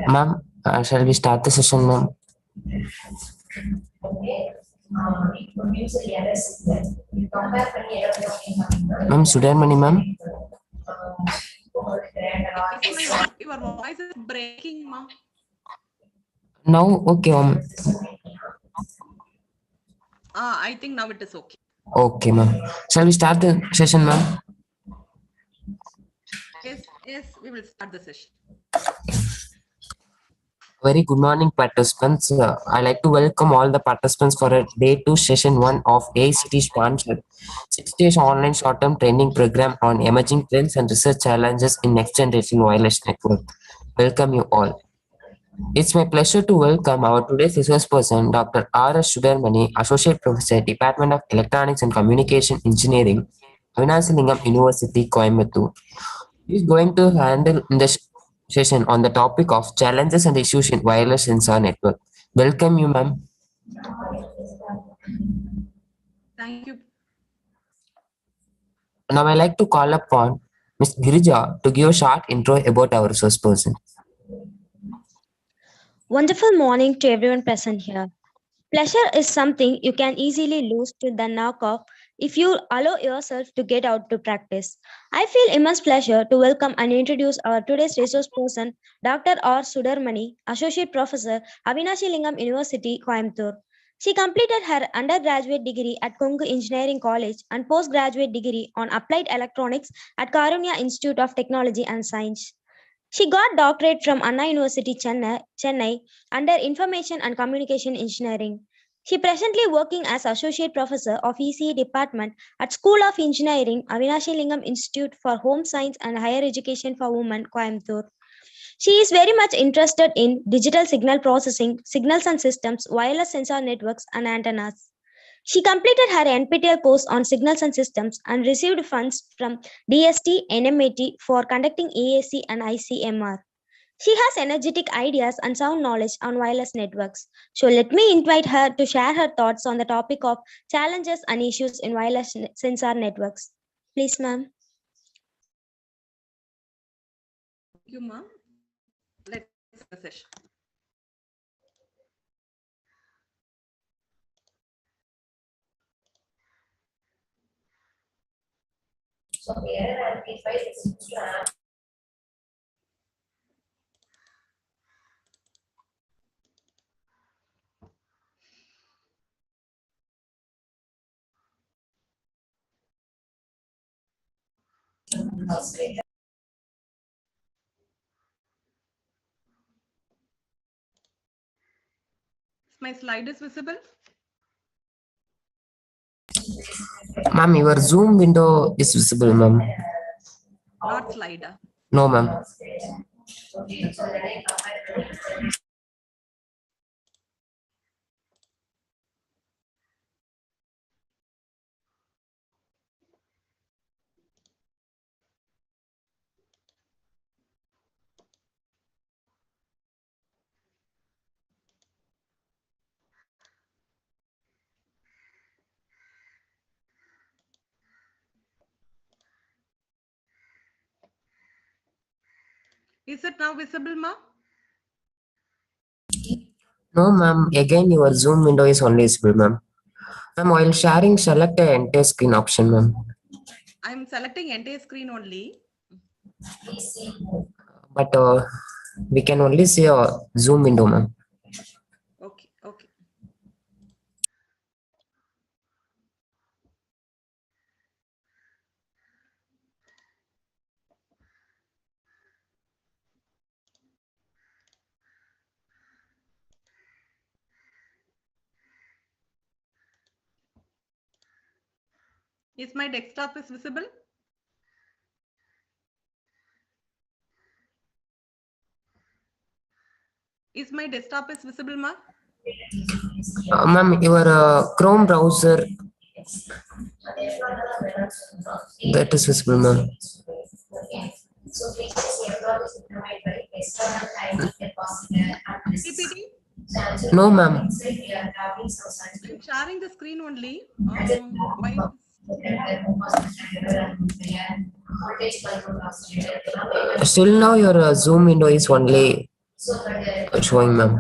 Ma'am, shall we start the session, ma'am? Ma'am, Sudharmani, ma'am? Your voice is breaking, ma'am. Now, okay, ma'am. I think now it is okay. Okay, ma'am. Shall we start the session, ma'am? Yes, we will start the session. Very good morning, participants. I'd like to welcome all the participants for a day 2 session 1 of AICTE sponsored 6 days online short-term training program on emerging trends and research challenges in next generation wireless network. Welcome you all. It's my pleasure to welcome our today's resource person, Dr. R.S. Sudharmani, Associate Professor, Department of Electronics and Communication Engineering, Avinasilingam University, Coimbatore. He is going to handle in the session on the topic of challenges and issues in wireless sensor network. Welcome you, ma'am. Thank you. Now I like to call upon Ms. Girija to give a short intro about our resource person. Wonderful morning to everyone present here. Pleasure is something you can easily lose to the knock off if you allow yourself to get out to practice. I feel immense pleasure to welcome and introduce our today's resource person, Dr. R. Sudharmani, Associate Professor, Avinasilingam University, Coimbatore. She completed her undergraduate degree at Kongu Engineering College and postgraduate degree on Applied Electronics at Karunya Institute of Technology and Science. She got doctorate from Anna University, Chennai under Information and Communication Engineering. She presently working as Associate Professor of ECE Department at School of Engineering, Avinashi Lingam Institute for Home Science and Higher Education for Women, Coimbatore. She is very much interested in digital signal processing, signals and systems, wireless sensor networks, and antennas. She completed her NPTEL course on signals and systems and received funds from DST NMAT for conducting AAC and ICMR. She has energetic ideas and sound knowledge on wireless networks. So let me invite her to share her thoughts on the topic of challenges and issues in wireless sensor networks. Please, ma'am. Thank you, ma'am. Let's start the session. My slide is visible. Ma'am, your Zoom window is visible, ma'am. Not slider. No, ma'am. Is it now visible, ma'am? No, ma'am. Again, your Zoom window is only visible, ma'am. Ma'am, while sharing, select the entire screen option, ma'am. I'm selecting entire screen only. But we can only see a Zoom window, ma'am. Okay. Is my desktop is visible? Is my desktop is visible, ma'am? Ma'am, your Chrome browser that is visible, ma'am. PPT? No, ma'am. I'm sharing the screen only. Why? Still now your Zoom window is only showing, ma'am.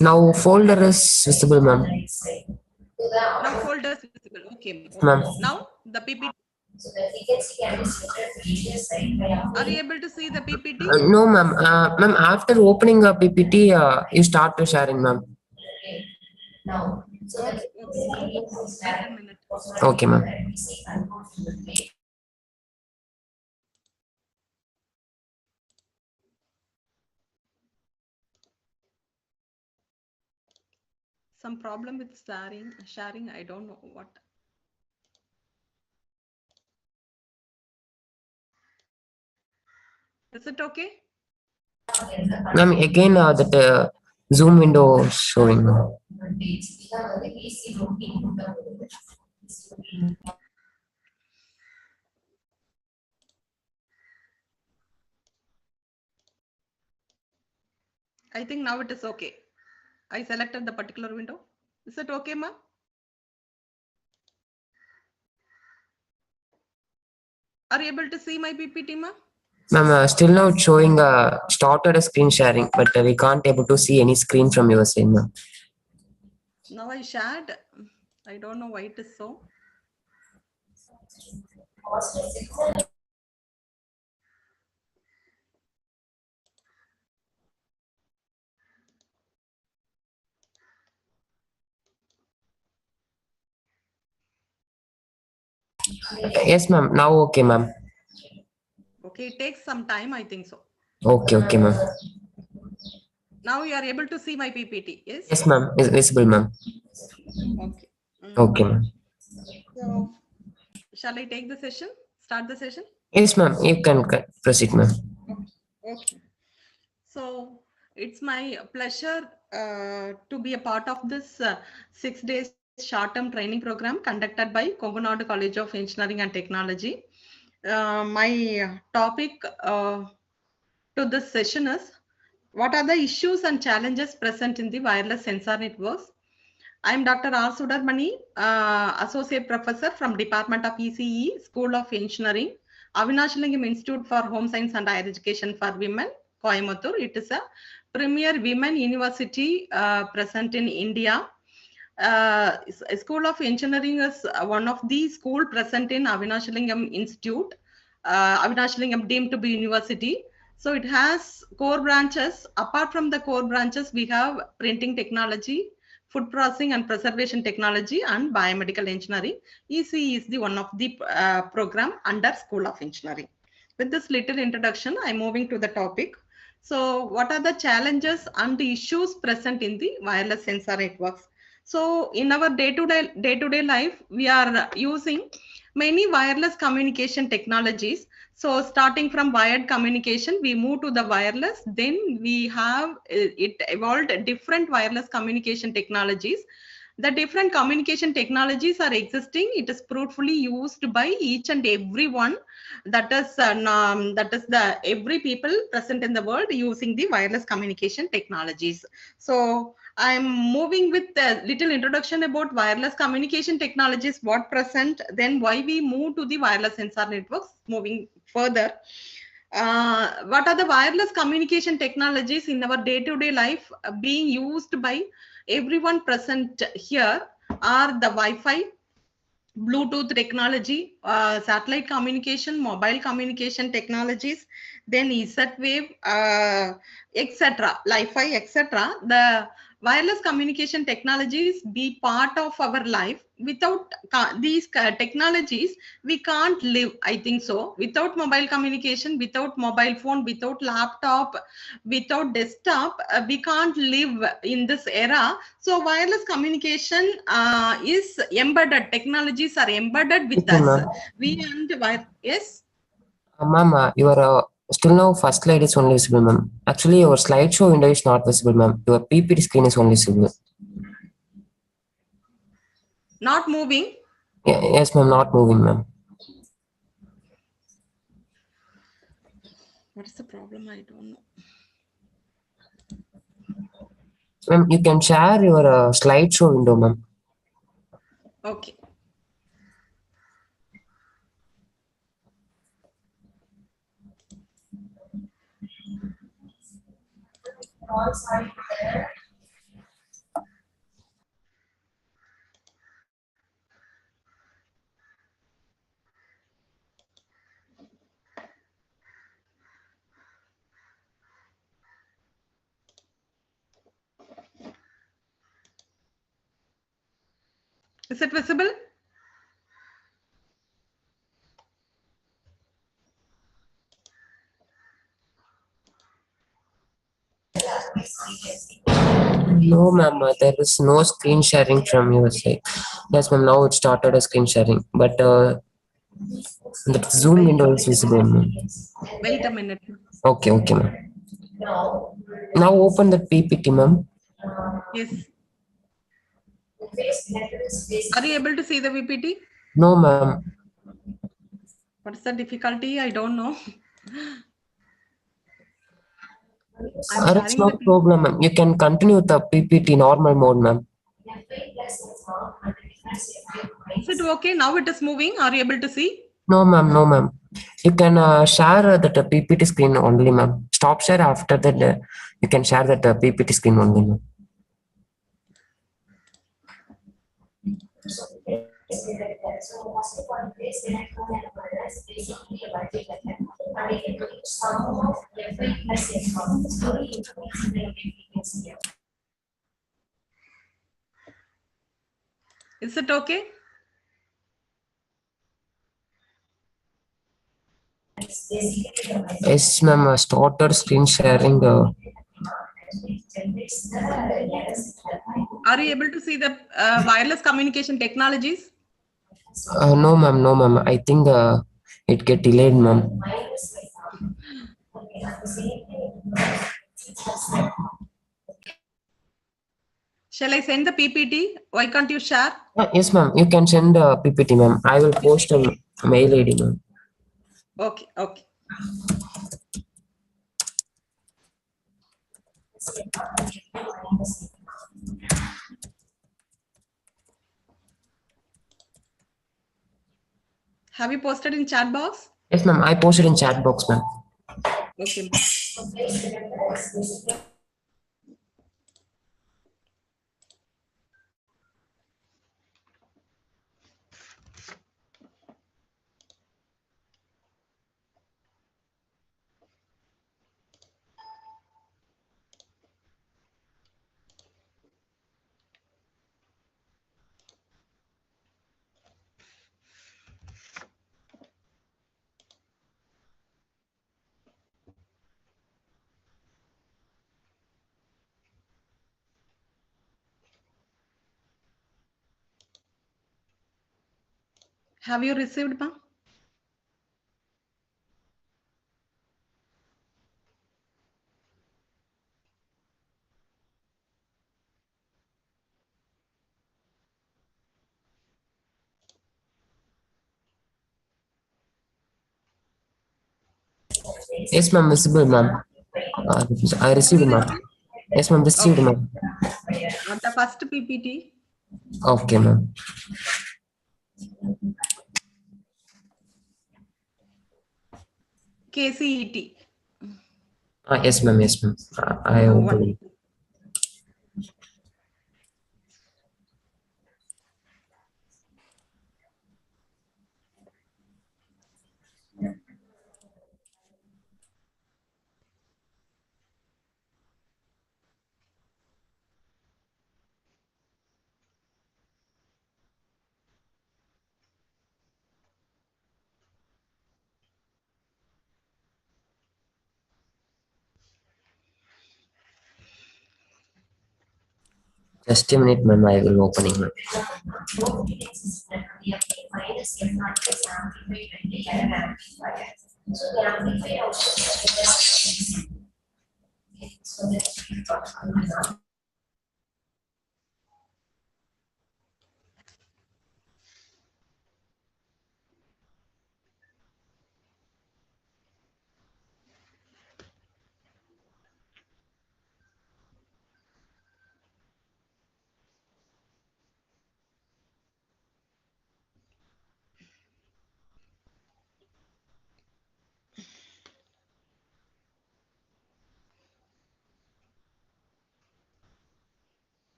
Now folder is visible, ma'am. Now folders visible. Okay. Ma'am. Now the PPT. Are you able to see the PPT? No, ma'am. Ma'am, after opening a PPT, you start to sharing, ma'am. Okay. Wait a minute. Okay, ma'am. Some problem with sharing. I don't know what. Is it okay? Ma'am, again that Zoom window showing. I think now it is okay. I selected the particular window. Is it okay, ma'am? Are you able to see my PPT, ma'am? Ma'am, still now it's showing started a screen sharing, but we can't able to see any screen from your side, ma'am. Now I shared. I don't know why it is so. Yes, ma'am. Now okay, ma'am. Okay, it takes some time, I think so. Okay, ma'am. Now you are able to see my PPT, yes? Yes, ma'am. It's visible, ma'am. Okay. Okay, ma'am. So, shall I take the session? Start the session? Yes, ma'am. You can proceed, ma'am. Okay. So, it's my pleasure to be a part of this 6 days short-term training program conducted by Kongunadu College of Engineering and Technology. My topic to this session is, what are the issues and challenges present in the wireless sensor networks? I am Dr. R. Sudarmani, Associate Professor from Department of ECE, School of Engineering, Avinashalingam Institute for Home Science and Higher Education for Women, Coimbatore. It is a premier women university present in India. School of Engineering is one of the school present in Avinashalingam Institute, Avinashalingam deemed to be university. So it has core branches. Apart from the core branches, we have printing technology, food processing and preservation technology, and biomedical engineering. ECE is the one of the program under School of Engineering. With this little introduction, I'm moving to the topic. So what are the challenges and the issues present in the wireless sensor networks? So in our day-to-day life, we are using many wireless communication technologies. So starting from wired communication, we move to the wireless. Then we have it evolved different wireless communication technologies. The different communication technologies are existing. It is fruitfully used by each and everyone. That is the every people present in the world using the wireless communication technologies. So I'm moving with a little introduction about wireless communication technologies, what present, then why we move to the wireless sensor networks, moving further. What are the wireless communication technologies in our day-to-day life being used by everyone present here are the Wi-Fi, Bluetooth technology, satellite communication, mobile communication technologies, then Z-Wave, etc., Li-Fi, etc. The wireless communication technologies be part of our life. Without these technologies, we can't live, I think so. Without mobile communication, without mobile phone, without laptop, without desktop, we can't live in this era. So wireless communication is embedded. Technologies are embedded with Okay, us. ma'am. We and yes. Ma'am, your Still now, first slide is only visible, ma'am. Actually, your slideshow window is not visible, ma'am. Your PPT screen is only visible. Not moving. Yes, ma'am, not moving, ma'am. What is the problem? I don't know. Ma'am, you can share your slideshow window, ma'am. Okay. Is it visible? No, ma'am, there is no screen sharing from your side. Yes, ma'am, now it started a screen sharing, but the Zoom Wait a window is minute. visible, ma'am. Wait a minute. Okay, okay, ma'am. Now open the PPT, ma'am. Yes. Are you able to see the PPT? No, ma'am. What's the difficulty? I don't know. I'm There is sharing no the PPT. problem, ma'am. You can continue the PPT normal mode, ma'am. Is it okay? Now it is moving. Are you able to see? No, ma'am, no, ma'am. You can share that PPT screen only, ma'am. Stop share after that. You can share that PPT screen only, ma'am. Is it okay? Yes, ma'am. Started screen sharing. Are you able to see the wireless communication technologies? No, ma'am, no, ma'am. I think it get delayed, ma'am. Shall I send the PPT? Why can't you share? Yes, ma'am. You can send PPT, ma'am. I will post a mail ID, ma'am. Okay, okay. Have you posted in chat box? Yes, ma'am. I posted in chat box, ma'am. Okay. Have you received, ma'am? Yes, ma'am. Visible, ma'am. I Have received, you ma'am. received? Yes, ma'am. Received, Okay. ma'am. The first PPT, Okay, ma'am. KCET. Yes, ma'am. Yes, ma'am. I One opened it. minute. Just a minute, ma'am. I will opening, ma'am.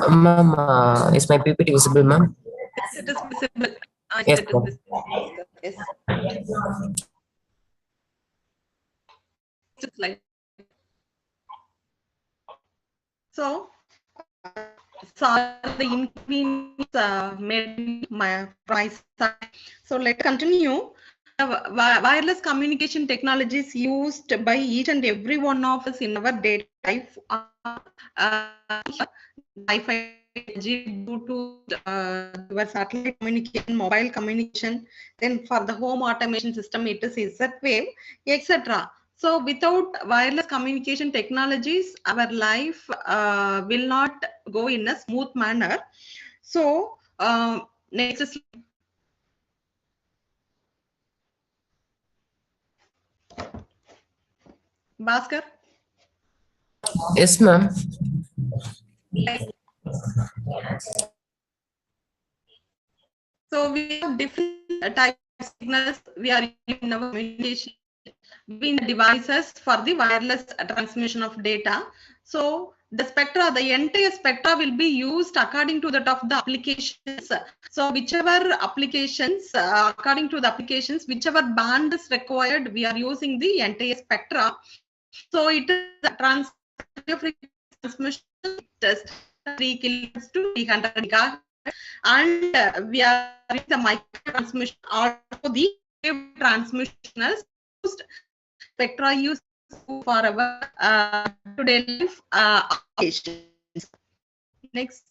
Ma'am, is my PPT visible, ma'am? Yes, it is visible. Yes, It is ma'am. visible. Yes. Next slide. So, sorry for the inconvenience made from my side. So let's continue. Wireless communication technologies used by each and every one of us in our daily life are Wi-Fi, Bluetooth, your satellite communication, mobile communication. Then for the home automation system, it is Z-Wave, etc. So without wireless communication technologies, our life will not go in a smooth manner. So next slide. Bhaskar. Yes, ma'am. So we have different types of signals we are using in our communication between the devices for the wireless transmission of data. So the spectra, the entire spectra will be used according to that of the applications. So whichever applications, according to the applications, whichever band is required, we are using the entire spectra. So it is radio frequency transmission test 3 kilohertz to 300 gigahertz, and we are using the micro transmission, also the wave transmissioners used spectra used for our today life applications. Next.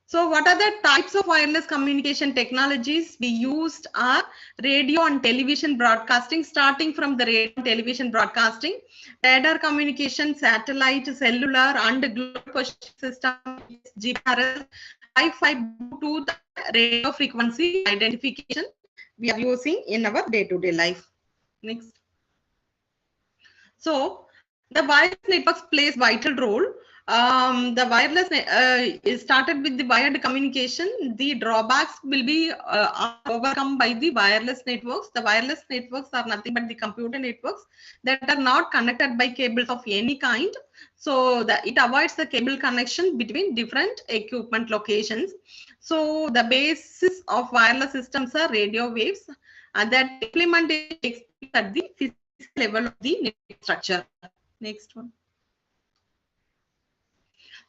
So what are the types of wireless communication technologies we used are radio and television broadcasting, starting from the radio and television broadcasting, radar communication, satellite, cellular and global positioning system, GPS, Wi-Fi, Bluetooth, radio frequency identification we are using in our day-to-day life. Next. So the wireless networks plays vital role. The wireless is started with the wired communication. The drawbacks will be are overcome by the wireless networks. The wireless networks are nothing but the computer networks that are not connected by cables of any kind. So it avoids the cable connection between different equipment locations. So the basis of wireless systems are radio waves, and that implementation takes place at the physical level of the network structure. Next one.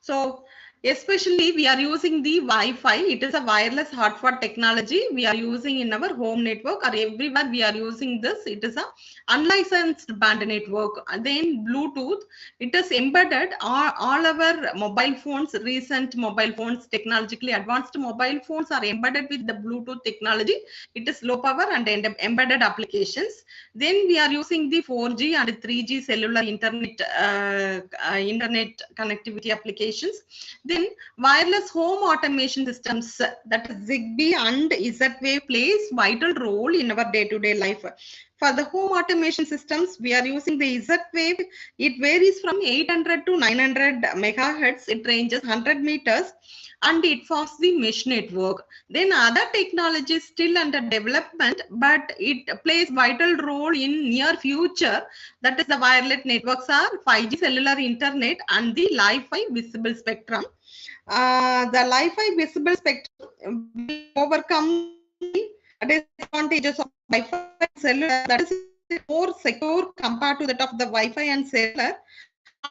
So especially we are using the Wi-Fi. It is a wireless hotspot technology we are using in our home network, or everywhere we are using this. It is a unlicensed band network. And then Bluetooth, it is embedded all our mobile phones. Recent mobile phones, technologically advanced mobile phones are embedded with the Bluetooth technology. It is low power and embedded applications. Then we are using the 4G and 3G cellular internet connectivity applications. Then wireless home automation systems, that is Zigbee and Z-Wave, plays vital role in our day-to-day life. For the home automation systems, we are using the Z wave. It varies from 800 to 900 megahertz. It ranges 100 meters and it forms the mesh network. Then other technologies still under development, but it plays vital role in near future. That is the wireless networks are 5G cellular internet and the Wi-Fi visible spectrum. The Wi-Fi visible spectrum will overcome the disadvantages of Wi-Fi and cellular. That is more secure compared to that of the Wi-Fi and cellular.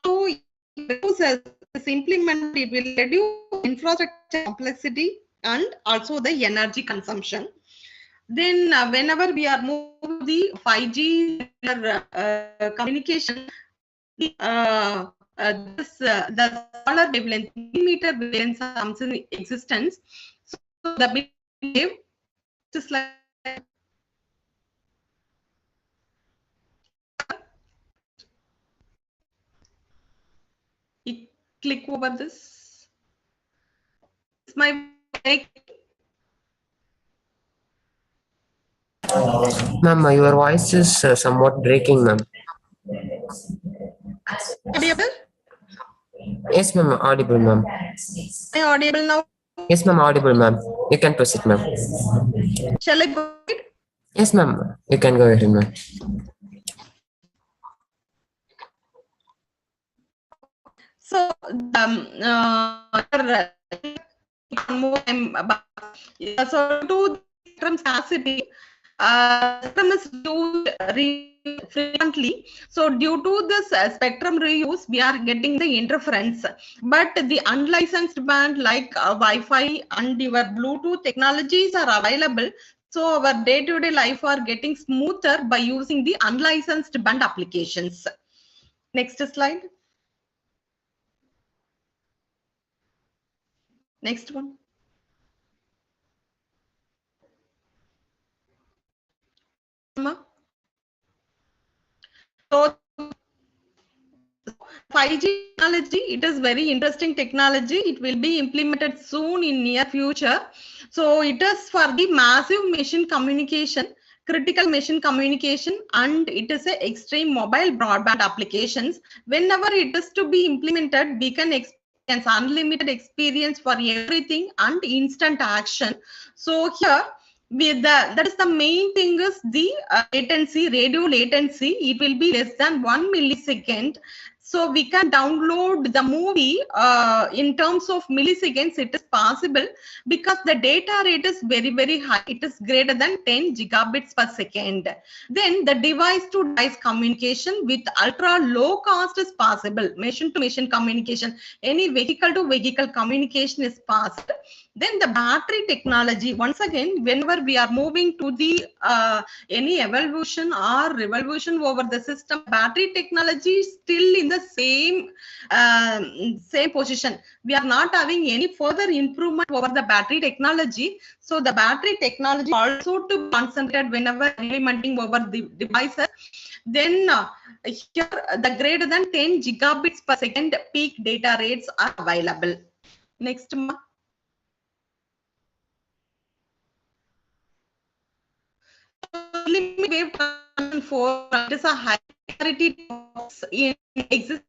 Also, it reduces this implement. It will reduce infrastructure complexity and also the energy consumption. Then, whenever we are moving the 5G communication, the smaller wavelength, millimeter wavelength comes in existence. So the big wave, just like you click over this. It's my Ma'am, your voice is somewhat breaking, ma'am. audible. Yes, ma'am, audible, ma'am. Am I audible now? Yes, ma'am, audible, ma'am. You can proceed, ma'am. Shall I go ahead? Yes, ma'am. You can go ahead, ma'am. So, so to spectrum scarcity, spectrum is used frequently. So due to this spectrum reuse, we are getting the interference. But the unlicensed band like Wi-Fi and your Bluetooth technologies are available. So our day-to-day life are getting smoother by using the unlicensed band applications. Next slide. Next one. So 5G technology, it is very interesting technology. It will be implemented soon in near future. So it is for the massive machine communication, critical machine communication, and it is a extreme mobile broadband applications. Whenever it is to be implemented, we can experience unlimited experience for everything and instant action. So here with that is the main thing is the latency, radio latency. It will be less than 1 millisecond. So we can download the movie in terms of milliseconds. It is possible because the data rate is very high. It is greater than 10 gigabits per second. Then the device to device communication with ultra low cost is possible. Machine to machine communication, any vehicle to vehicle communication is possible. Then the battery technology, once again, whenever we are moving to the any evolution or revolution over the system, battery technology is still in the same position. We are not having any further improvement over the battery technology. So the battery technology also to be concentrated whenever implementing over the devices. Then here the greater than 10 gigabits per second peak data rates are available. Next. Limit wave transmission for it is a high priority in existence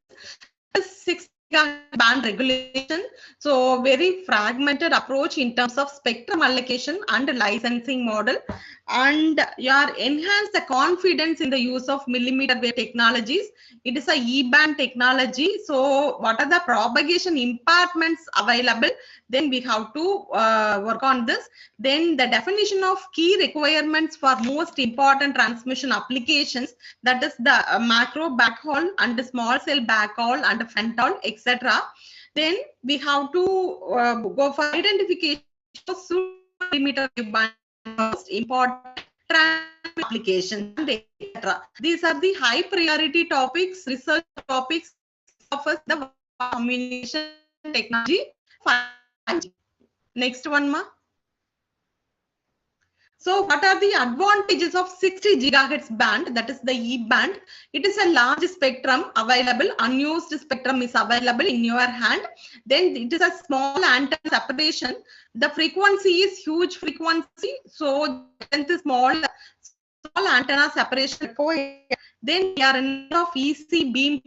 6 band regulation. So very fragmented approach in terms of spectrum allocation and licensing model, and you are enhance the confidence in the use of millimeter wave technologies. It is a E-band technology. So what are the propagation impartments available? Then we have to work on this. Then the definition of key requirements for most important transmission applications, that is the macro backhaul and the small cell backhaul and the front haul, etc. Then we have to go for identification of millimeter wave band most important applications, etc. These are the high priority topics, research topics of the communication technology. Next one, ma. So what are the advantages of 60 gigahertz band, that is the E band? It is a large spectrum available, unused spectrum is available in your hand. Then it is a small antenna separation. The frequency is huge frequency, so length is small antenna separation required, then we are in need of EC beam,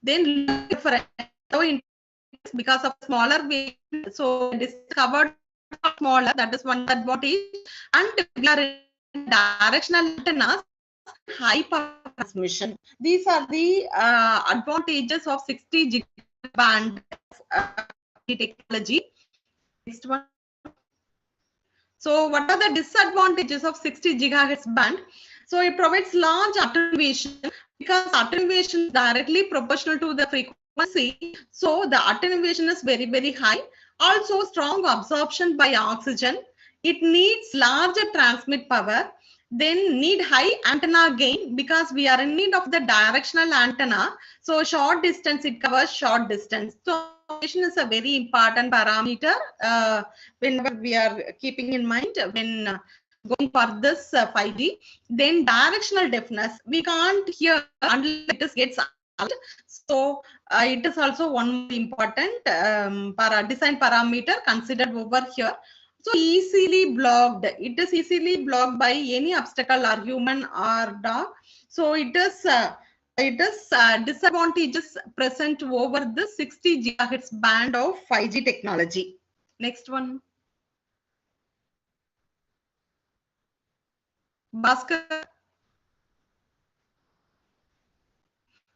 then different. So because of smaller wave, so it is covered smaller. That is one advantage, and we are in directional antennas, high power transmission. These are the advantages of 60 gigahertz band technology. Next one. So what are the disadvantages of 60 gigahertz band? So it provides large attenuation because attenuation is directly proportional to the frequency. So the attenuation is very, very high. Also strong absorption by oxygen. It needs larger transmit power. Then need high antenna gain because we are in need of the directional antenna. So short distance, it covers short distance. So is a very important parameter whenever we are keeping in mind when going for this 5G. Then directional deafness, we can't hear unless it gets out. So it is also one important design parameter considered over here. So easily blocked, it is easily blocked by any obstacle or human or dog. So it is disadvantages present over the 60 gigahertz band of 5G technology. Next one. Bhaskar.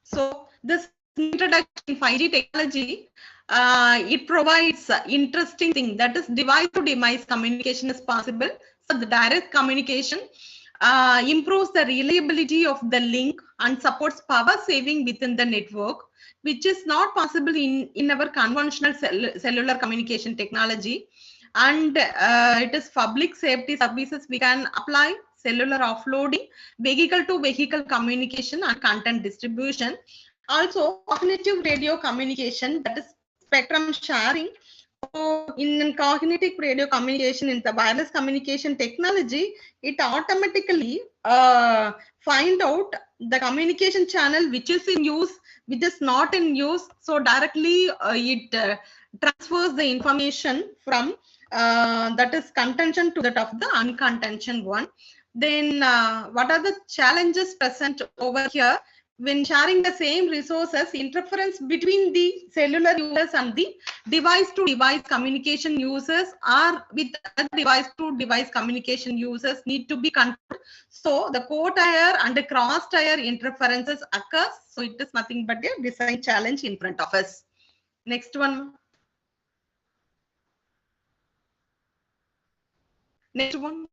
So this introduction in 5G technology, it provides interesting thing, that is device to device communication is possible. So the direct communication improves the reliability of the link and supports power saving within the network, which is not possible in our conventional cellular communication technology. And it is public safety services we can apply, cellular offloading, vehicle to vehicle communication and content distribution. Also cognitive radio communication, that is spectrum sharing. So in cognitive radio communication, in the wireless communication technology, it automatically find out the communication channel which is in use, which is not in use. So directly it transfers the information from that is contention to that of the uncontention one. Then what are the challenges present over here? When sharing the same resources, interference between the cellular users and the device to device communication users or with other device to device communication users need to be controlled. So the co-tier and the cross-tier interferences occurs. So it is nothing but a design challenge in front of us. Next one. Next one.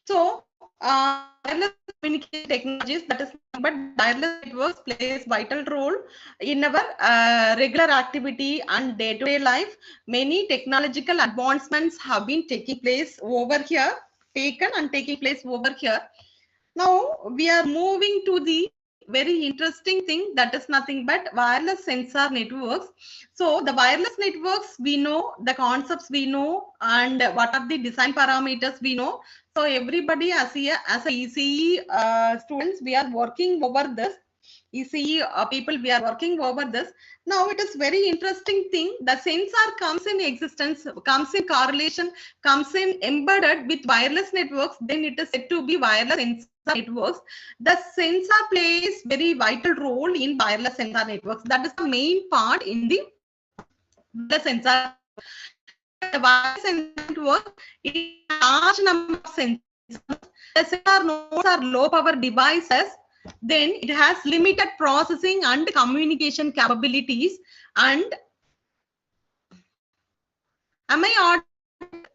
So wireless communication technologies, that is, but wireless networks plays vital role in our regular activity and day-to-day life. Many technological advancements have been taking place over here, taking place over here. Now we are moving to the very interesting thing, that is nothing but wireless sensor networks. So the wireless networks, we know the concepts, we know, and what are the design parameters we know. So everybody as a ECE students, we are working over this. ECE people, we are working over this. Now it is very interesting thing. The sensor comes in existence, comes in correlation, comes in embedded with wireless networks. Then it is said to be wireless sensor networks. The sensor plays very vital role in wireless sensor networks. That is the main part in the sensor. The wireless sensor network is a large number of sensors. The sensor nodes are low power devices. Then it has limited processing and communication capabilities. And am I audible?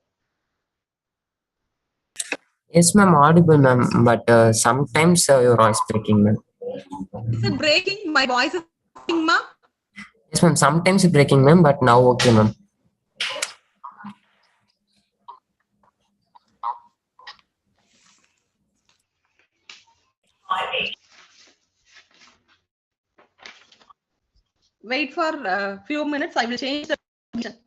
Yes, ma'am, audible, ma'am, but sometimes your voice breaking, ma'am. Is it breaking? My voice is breaking, ma? Yes, ma'am, sometimes it's breaking, ma'am, but now okay, ma'am. Wait for a few minutes. I will change the position.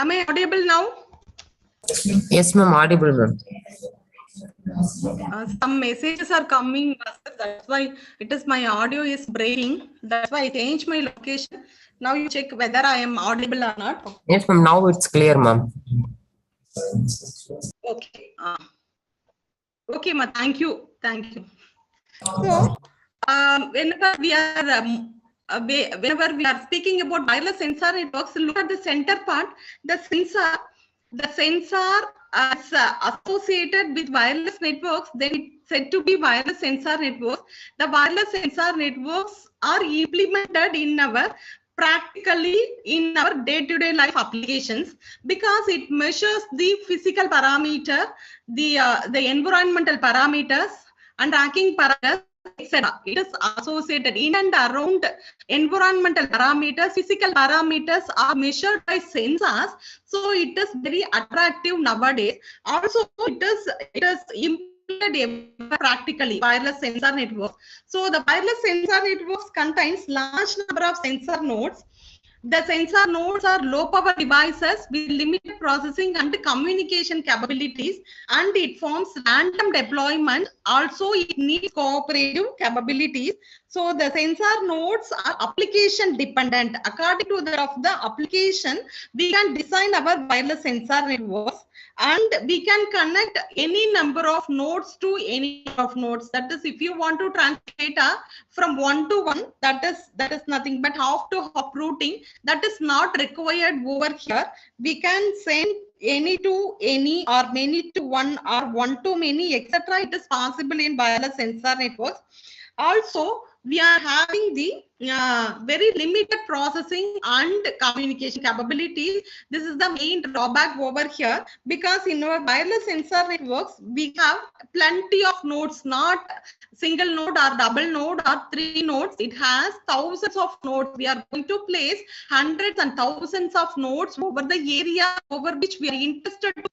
Am I audible now? Yes, ma'am, audible, ma'am. Some messages are coming. That's why it is my audio is breaking. That's why I changed my location. Now you check whether I am audible or not. Yes, ma'am, now it's clear, ma'am. Okay. Okay, ma. Thank you. Thank you. So, whenever we are speaking about wireless sensor networks, look at the center part. The sensor is associated with wireless networks. Then it's said to be wireless sensor networks. The wireless sensor networks are implemented in our practically in our day-to-day life applications because it measures the physical parameter, the environmental parameters, and tracking parameters, etc. It is associated in and around environmental parameters. Physical parameters are measured by sensors, so it is very attractive nowadays. Also, it is implemented practically wireless sensor networks. So the wireless sensor networks contains large number of sensor nodes. The sensor nodes are low power devices with limited processing and communication capabilities, and it forms random deployment. Also, it needs cooperative capabilities. So the sensor nodes are application dependent. According to the application, we can design our wireless sensor networks, and we can connect any number of nodes to any of nodes. That is, if you want to transfer data from one to one, that is nothing but half to half routing. That is not required over here. We can send any to any or many to one or one to many, etc. It is possible in wireless sensor networks. Also, we are having the very limited processing and communication capabilities. This is the main drawback over here, because in our wireless sensor networks, we have plenty of nodes, not single node or double node or 3 nodes. It has thousands of nodes. We are going to place hundreds and thousands of nodes over the area over which we are interested to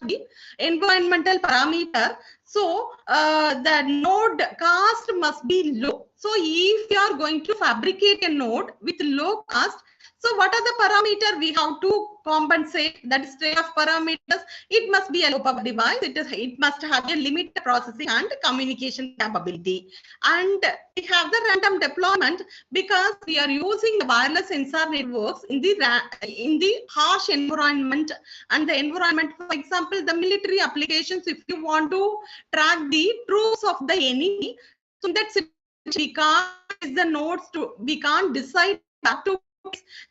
the environmental parameter. So the node cost must be low. So if you are going to fabricate a node with low cost, so what are the parameters we have to compensate? That is tray of parameters. It must be a low power device. It must have a limited processing and communication capability. And we have the random deployment because we are using the wireless sensor networks in the harsh environment. And the environment, for example, the military applications, if you want to track the troops of the enemy, so in that situation, we can't decide back to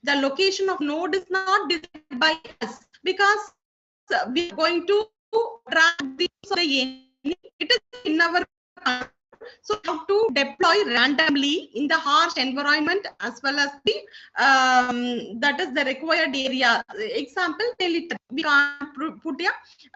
the location of node is not decided by us, because we are going to track the enemy. It is in our control. So we have to deploy randomly in the harsh environment as well as the that is the required area. Example, military. We can't put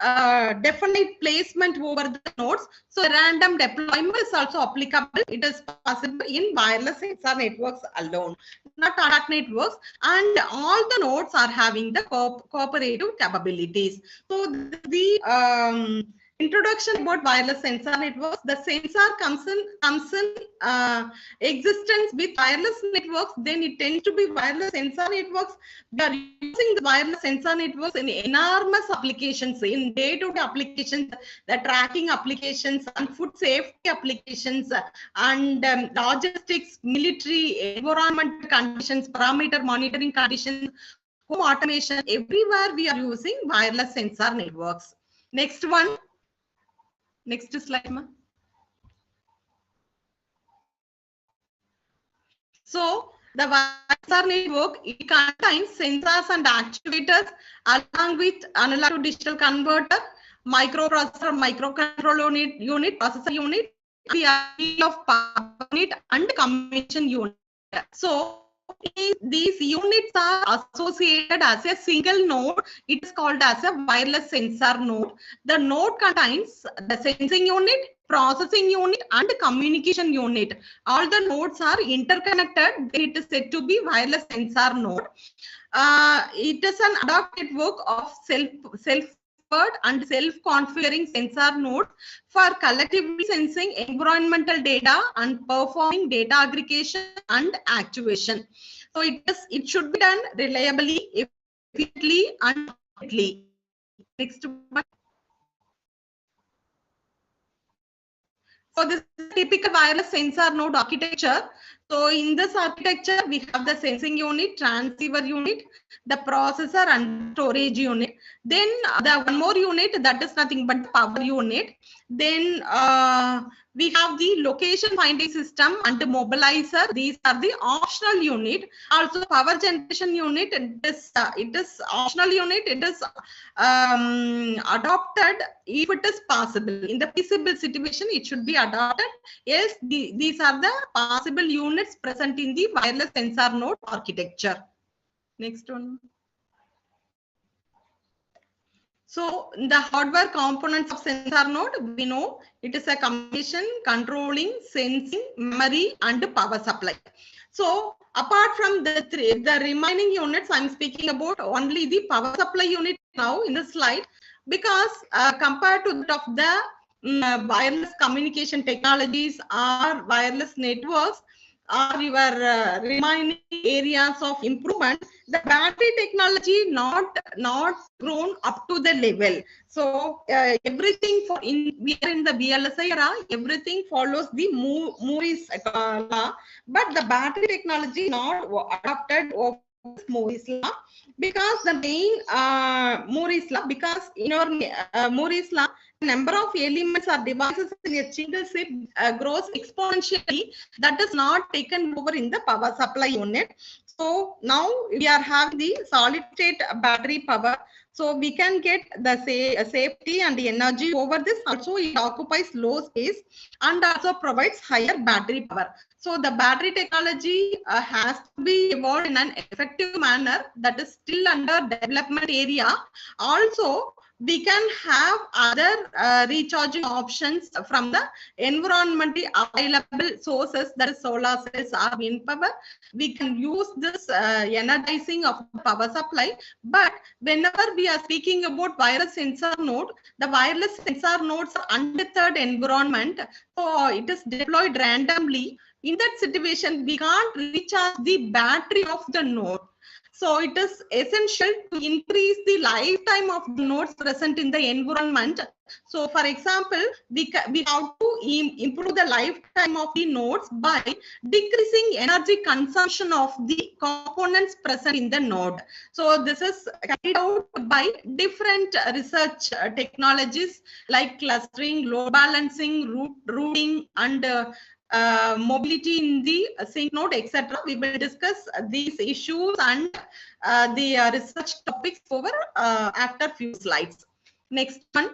a definite placement over the nodes. So random deployment is also applicable. It is possible in wireless sensor networks alone, not attack networks. And all the nodes are having the cooperative capabilities. So the introduction about wireless sensor networks. The sensor comes in existence with wireless networks. Then it tends to be wireless sensor networks. We are using the wireless sensor networks in enormous applications, in day-to-day applications, the tracking applications and food safety applications, and logistics, military, environment conditions, parameter monitoring conditions, home automation. Everywhere we are using wireless sensor networks. Next one. Next slide, ma. So the sensor network, it contains sensors and actuators along with analog to digital converter, microprocessor, microcontroller unit, processor unit, the of power unit and communication unit. So these units are associated as a single node. It is called as a wireless sensor node. The node contains the sensing unit, processing unit and communication unit. All the nodes are interconnected. It is said to be wireless sensor node. It is an ad hoc network of self and self-configuring sensor nodes for collectively sensing environmental data and performing data aggregation and actuation. So it should be done reliably, efficiently, efficiently and accurately. Next one. So this is a typical wireless sensor node architecture. So in this architecture, we have the sensing unit, transceiver unit, the processor and storage unit. Then the one more unit that is nothing but the power unit. Then we have the location finding system and the mobilizer. These are the optional unit. Also power generation unit. It is optional unit. It is adopted if it is possible. In the feasible situation, it should be adopted. Yes, these are the possible units present in the wireless sensor node architecture. Next one. So the hardware components of sensor node, we know it is a communication, controlling, sensing, memory, and power supply. So apart from the remaining units, I'm speaking about only the power supply unit now in the slide, because compared to that of the wireless communication technologies or wireless networks, or your remaining areas of improvement, the battery technology not grown up to the level. So everything we are in the VLSI era, everything follows the Moore's law, but the battery technology not adopted of Moore's law, because the main Moore's law, because in our Moore's law, number of elements or devices in a single chip grows exponentially. That is not taken over in the power supply unit. So now we are having the solid state battery power. So we can get the safety and the energy over this. Also, it occupies low space and also provides higher battery power. So the battery technology has to be evolved in an effective manner. That is still under development area. Also, we can have other recharging options from the environmentally available sources, that is solar cells or wind power. We can use this energizing of the power supply. But whenever we are speaking about wireless sensor node, the wireless sensor nodes are untethered environment. So it is deployed randomly. In that situation, we can't recharge the battery of the node. So it is essential to increase the lifetime of the nodes present in the environment. So for example, we have to improve the lifetime of the nodes by decreasing energy consumption of the components present in the node. So this is carried out by different research technologies like clustering, load balancing, routing, and mobility in the sync node, etc. We will discuss these issues and the research topics over after few slides. Next one.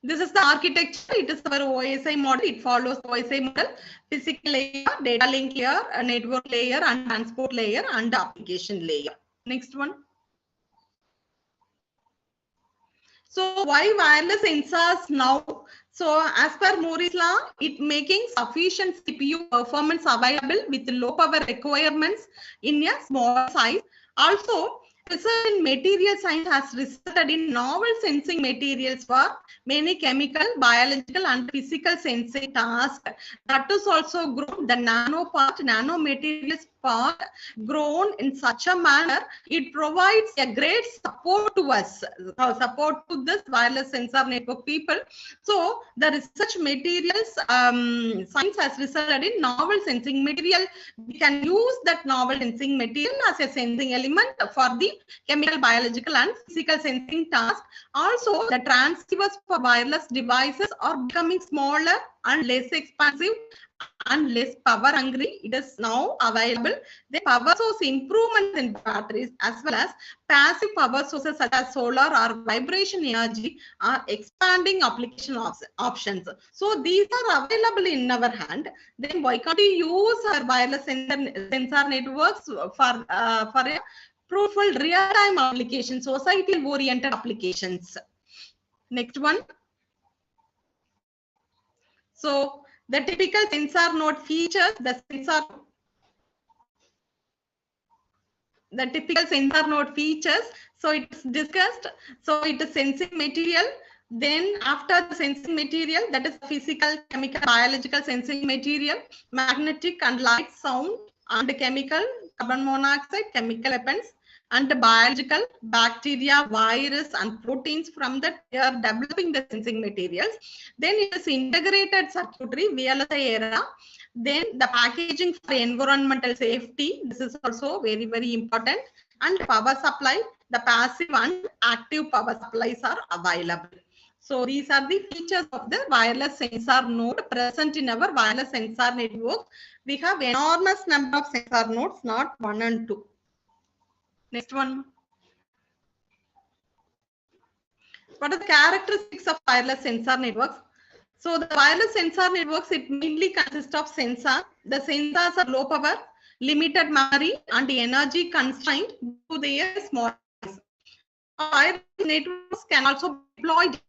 This is the architecture. It is our OSI model. It follows OSI model: physical layer, data link layer, a network layer, and transport layer, and application layer. Next one. So why wireless sensors now? So as per Moore's law, it making sufficient CPU performance available with low power requirements in a small size. Also, research in material science has resulted in novel sensing materials for many chemical, biological, and physical sensing tasks. That is also grown. The nanomaterials part grown in such a manner, it provides a great support to us, support to this wireless sensor network people. So the research materials science has resulted in novel sensing material. We can use that novel sensing material as a sensing element for the chemical, biological, and physical sensing task. Also, the transceivers for wireless devices are becoming smaller and less expensive and less power hungry. It is now available. The power source improvements in batteries as well as passive power sources such as solar or vibration energy are expanding application options. So these are available in our hand. Then why can't we use our wireless sensor networks for a fruitful real-time applications, societal-oriented applications? Next one. So the typical sensor node features, the typical sensor node features. So it is discussed. So it is sensing material. Then after the sensing material, that is physical, chemical, biological sensing material, magnetic and light, sound, and chemical, carbon monoxide, chemical weapons, and biological bacteria, virus, and proteins from that we are developing the sensing materials. Then it is integrated circuitry, VLSI era. Then the packaging for environmental safety. This is also very, very important. And power supply, the passive and active power supplies are available. So these are the features of the wireless sensor node present in our wireless sensor network. We have enormous number of sensor nodes, not one and two. Next one. What are the characteristics of wireless sensor networks? So the wireless sensor networks, it mainly consists of sensor. The sensors are low power, limited memory, and energy constrained to their small size. Wireless networks can also be deployed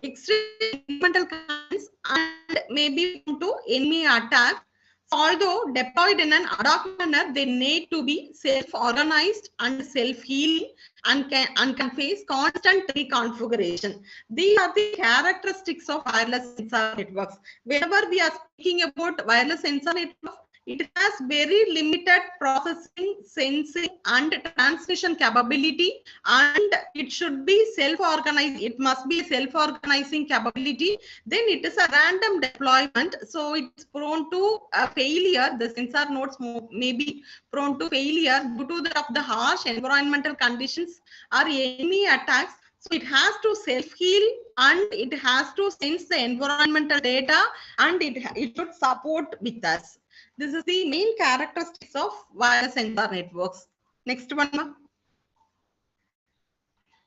extreme environmental conditions and may be prone to enemy attack. Although deployed in an ad hoc manner, they need to be self-organized and self-healing and can face constant reconfiguration. These are the characteristics of wireless sensor networks. Whenever we are speaking about wireless sensor networks, it has very limited processing, sensing, and transmission capability, and it should be self-organized. It must be self-organizing capability. Then it is a random deployment, so it's prone to failure. The sensor nodes may be prone to failure due to the harsh environmental conditions or enemy attacks. So it has to self-heal and it has to sense the environmental data, and it should support with us. This is the main characteristics of wireless sensor networks. Next one.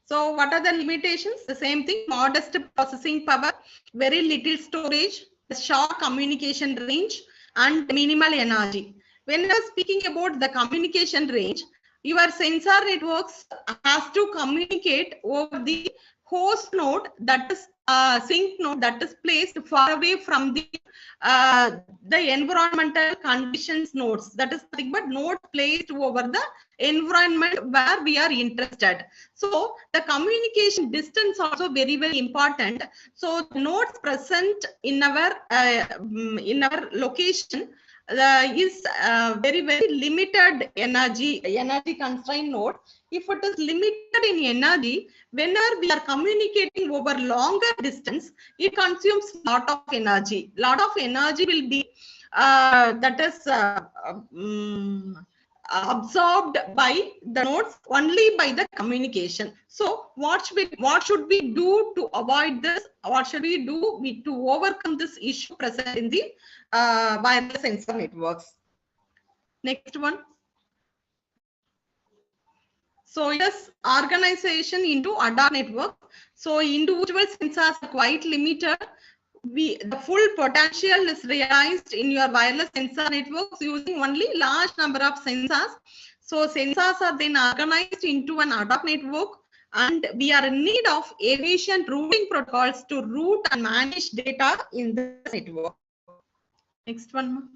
So what are the limitations? The same thing, modest processing power, very little storage, short communication range, and minimal energy. When we are speaking about the communication range, your sensor networks has to communicate over the host node, that is sync node, that is placed far away from the environmental conditions nodes. That is nothing but node placed over the environment where we are interested. So the communication distance also very, very important. So nodes present in our location is very, very limited energy constrained node. If it is limited in energy, whenever we are communicating over longer distance, it consumes lot of energy. Lot of energy will be absorbed by the nodes only by the communication. So what should we do to avoid this? What should we do to overcome this issue present in the wireless sensor networks? Next one. So it is organization into ad hoc network. So individual sensors are quite limited. The full potential is realized in your wireless sensor networks using only large number of sensors. So sensors are then organized into an ad hoc network, and we are in need of efficient routing protocols to route and manage data in the network. Next one.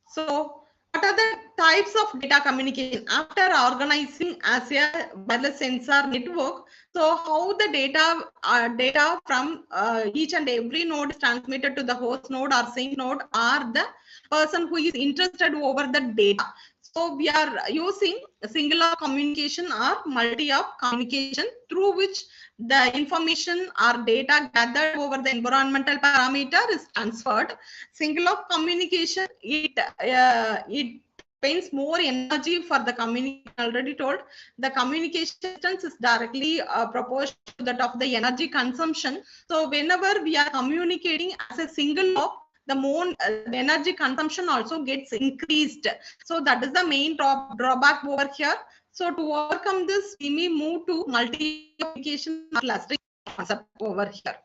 So what are the types of data communication after organizing as a wireless sensor network? So how the data from each and every node is transmitted to the host node or sync node or the person who is interested over the data. So we are using a single communication or multi-op communication through which the information or data gathered over the environmental parameter is transferred. Single communication, it spends more energy for the communication. Already told, the communication distance is directly proportional to that of the energy consumption. So whenever we are communicating as a single op, the more energy consumption also gets increased. So that is the main drawback over here. So to overcome this, we may move to multi-application clustering concept over here.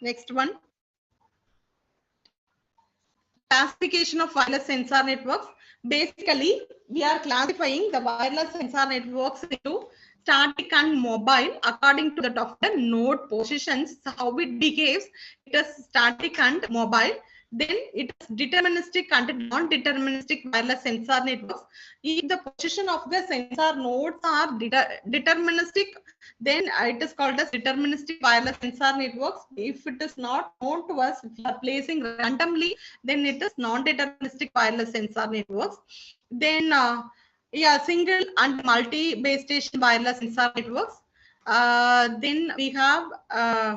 Next one. Classification of wireless sensor networks. Basically, we are classifying the wireless sensor networks into static and mobile according to the node positions. How it behaves, it is static and mobile. Then it is deterministic and non-deterministic wireless sensor networks. If the position of the sensor nodes are deterministic, then it is called as deterministic wireless sensor networks. If it is not known to us, if you are placing randomly, then it is non-deterministic wireless sensor networks. Then yeah, single and multi base station wireless sensor networks. Then we have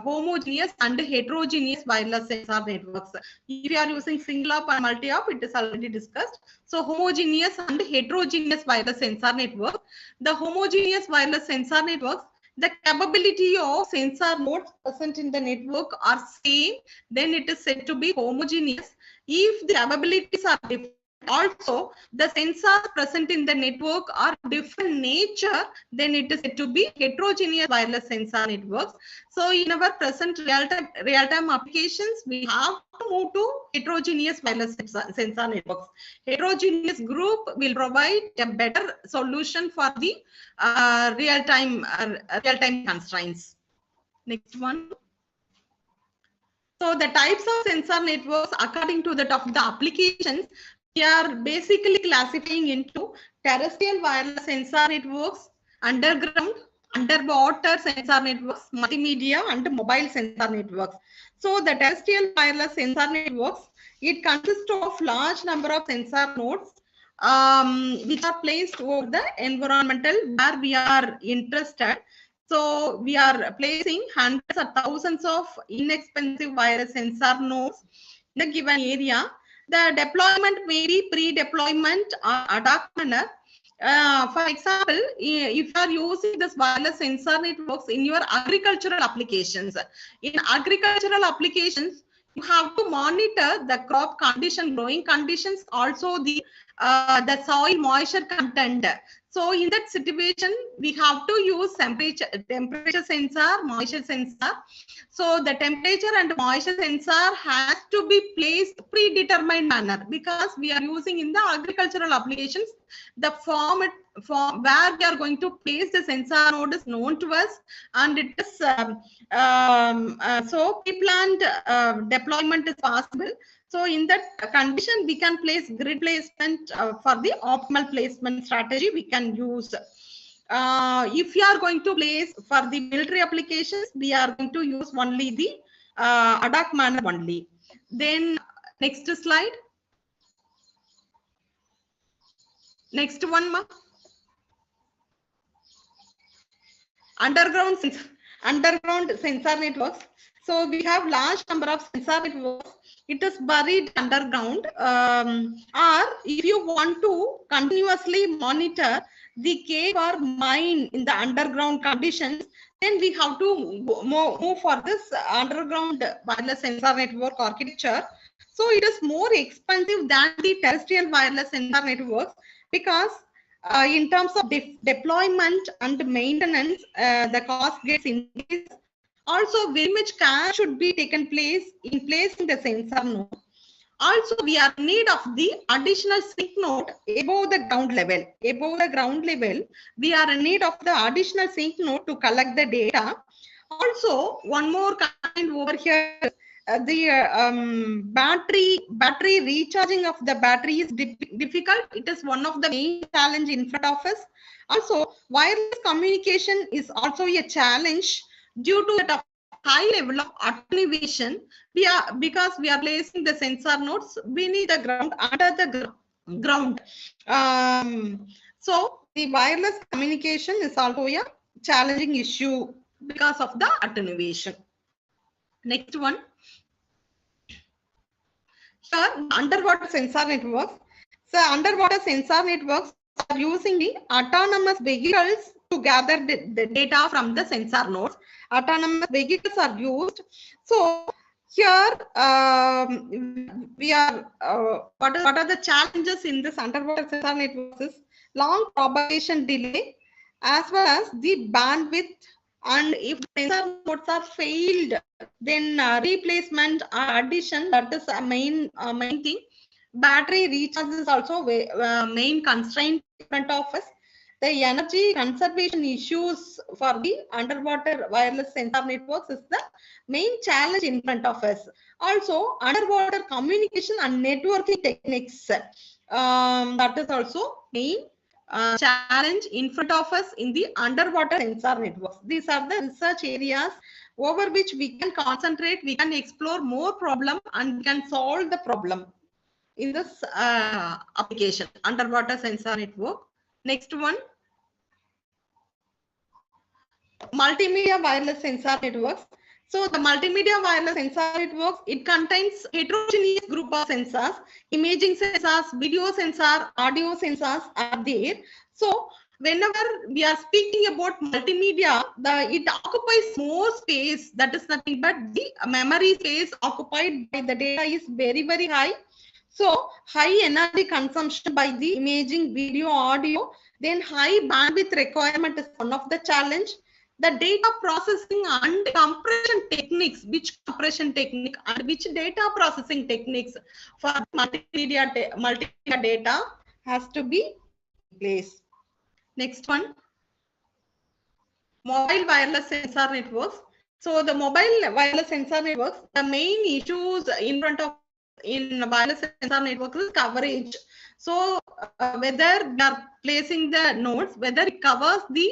homogeneous and heterogeneous wireless sensor networks. If you are using single op and multi op, it is already discussed. So homogeneous and heterogeneous wireless sensor network. The homogeneous wireless sensor networks, the capability of sensor nodes present in the network are same, then it is said to be homogeneous. If the capabilities are different, also the sensors present in the network are different nature, then it is said to be heterogeneous wireless sensor networks. So in our present real-time applications, we have to move to heterogeneous wireless sensor networks. Heterogeneous group will provide a better solution for the real-time constraints. Next one. So the types of sensor networks according to the applications, we are basically classifying into terrestrial wireless sensor networks, underground, underwater sensor networks, multimedia, and mobile sensor networks. So the terrestrial wireless sensor networks, it consists of large number of sensor nodes which are placed over the environmental where we are interested. So we are placing hundreds or thousands of inexpensive wireless sensor nodes in a given area. The deployment may be pre-deployment or ad hoc manner. For example, if you are using this wireless sensor networks in your agricultural applications, you have to monitor the crop condition, growing conditions, also the soil moisture content. So in that situation, we have to use temperature sensor, moisture sensor. So the temperature and moisture sensor has to be placed predetermined manner, because we are using in the agricultural applications, the form where we are going to place the sensor node is known to us, and it is so pre-planned deployment is possible. So in that condition, we can place grid placement for the optimal placement strategy we can use. If you are going to place for the military applications, we are going to use only the ad hoc manner only. Then next slide. Next one, ma. Underground sensor networks. So we have large number of sensor networks. It is buried underground, or if you want to continuously monitor the cave or mine in the underground conditions, then we have to move for this underground wireless sensor network architecture. So it is more expensive than the terrestrial wireless sensor networks, because in terms of deployment and maintenance, the cost gets increased. Also, very much care should be taken place in placing the sensor node. Also, we are in need of the additional sync node above the ground level. Above the ground level, we are in need of the additional sync node to collect the data. Also, one more kind over here, the battery recharging of the battery is difficult. It is one of the main challenge in front of us. Also, wireless communication is also a challenge due to the high level of attenuation. Because we are placing the sensor nodes beneath the ground, under the ground. So the wireless communication is also a challenging issue because of the attenuation. Next one. Here, underwater sensor networks. So underwater sensor networks are using the autonomous vehicles to gather the data from the sensor nodes. Autonomous vehicles are used. So here we are what are the challenges in this underwater sensor networks is long propagation delay, as well as the bandwidth, and if the sensor nodes are failed, then replacement or addition, that is a main thing. Battery recharge is also main constraint in front of us. The energy conservation issues for the underwater wireless sensor networks is the main challenge in front of us. Also, underwater communication and networking techniques, that is also main challenge in front of us in the underwater sensor networks. These are the research areas over which we can concentrate, we can explore more problem, and we can solve the problem in this application, underwater sensor network. Next one, multimedia wireless sensor networks. So the multimedia wireless sensor networks, it contains heterogeneous group of sensors, imaging sensors, video sensor, audio sensors are there. So whenever we are speaking about multimedia, it occupies more space. That is nothing but the memory space occupied by the data is very, very high. So high energy consumption by the imaging, video, audio, then high bandwidth requirement is one of the challenge. The data processing and compression techniques, which compression technique and which data processing techniques for multimedia data has to be in place. Next one, mobile wireless sensor networks. So the mobile wireless sensor networks, the main issues in front of in wireless sensor networks is coverage. So whether we are placing the nodes, whether it covers the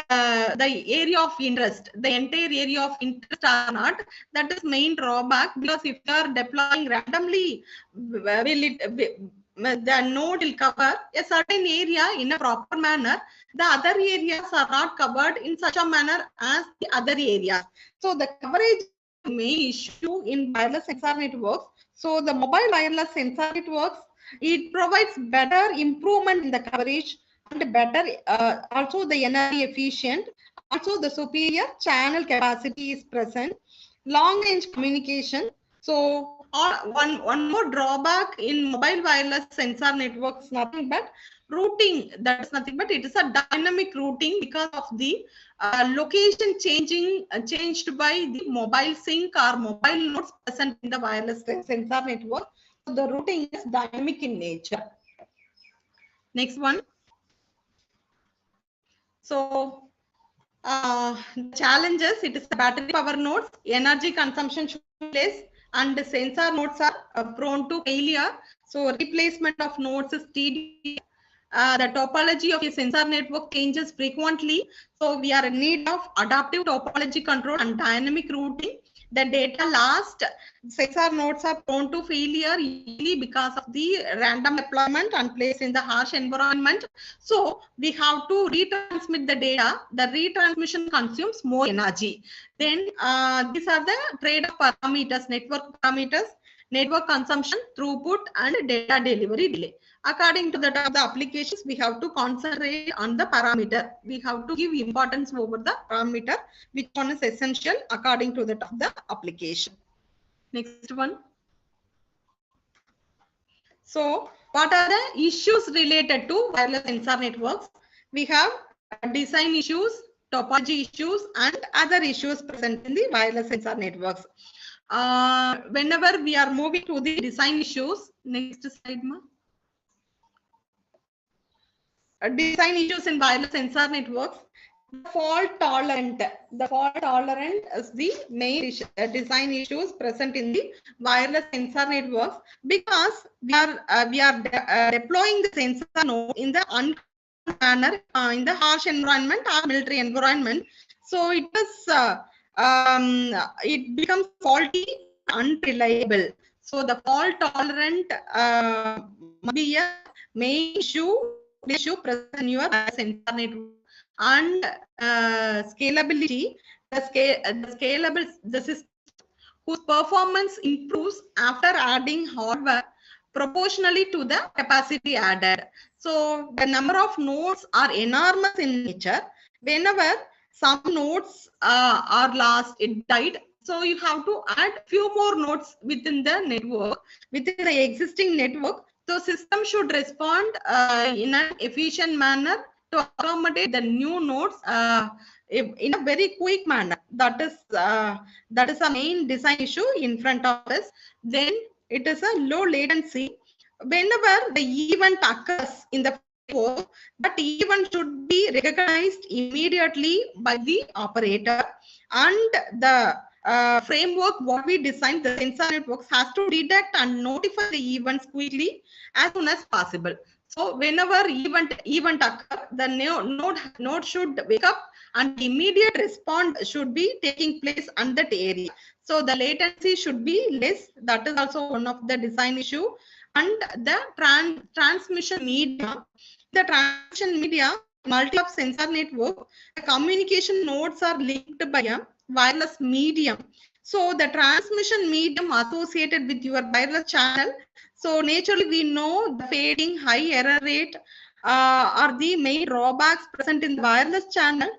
area of interest, the entire area of interest or not, that is main drawback. Because if you are deploying randomly, the node will cover a certain area in a proper manner. The other areas are not covered in such a manner as the other areas. So the coverage main issue in wireless sensor networks. So the mobile wireless sensor networks, it provides better improvement in the coverage and better also the energy efficient, also the superior channel capacity is present, long range communication. So one more drawback in mobile wireless sensor networks, nothing but routing. That is nothing but it is a dynamic routing because of the location changed by the mobile sync or mobile nodes present in the wireless sensor network. So the routing is dynamic in nature. Next one. So the challenges, it is the battery power nodes, energy consumption should be less, and the sensor nodes are prone to failure. So replacement of nodes is tedious. The topology of a sensor network changes frequently. So we are in need of adaptive topology control and dynamic routing. The data last, sensor nodes are prone to failure usually because of the random deployment and placed in the harsh environment. So we have to retransmit the data. The retransmission consumes more energy. Then these are the trade-off parameters, network parameters, network consumption, throughput, and data delivery delay. According to the applications, we have to concentrate on the parameter. We have to give importance over the parameter, which one is essential according to the application. Next one. So what are the issues related to wireless sensor networks? We have design issues, topology issues, and other issues present in the wireless sensor networks. Whenever we are moving to the design issues, next slide, ma. Design issues in wireless sensor networks. Fault tolerant. The fault tolerant is the main design issues present in the wireless sensor networks, because we are deploying the sensor node in the uncontrolled manner in the harsh environment or military environment. So it is it becomes faulty, unreliable. So the fault tolerant must be a main issue present in your sensor network. And scalability, the system whose performance improves after adding hardware proportionally to the capacity added. So the number of nodes are enormous in nature. Whenever some nodes are lost, it died. So you have to add few more nodes within the network, within the existing network. So system should respond in an efficient manner to accommodate the new nodes in a very quick manner. That is a main design issue in front of us. Then it is a low latency. Whenever the event occurs in the Therefore, that event should be recognized immediately by the operator, and the framework what we designed, the sensor networks, has to detect and notify the events quickly as soon as possible. So whenever event occur, the node should wake up and immediate response should be taking place on that area. So the latency should be less. That is also one of the design issue. And the transmission media. The transmission media, multi-hop sensor network, the communication nodes are linked by a wireless medium. So the transmission medium associated with your wireless channel. So naturally, we know the fading, high error rate are the main drawbacks present in the wireless channel.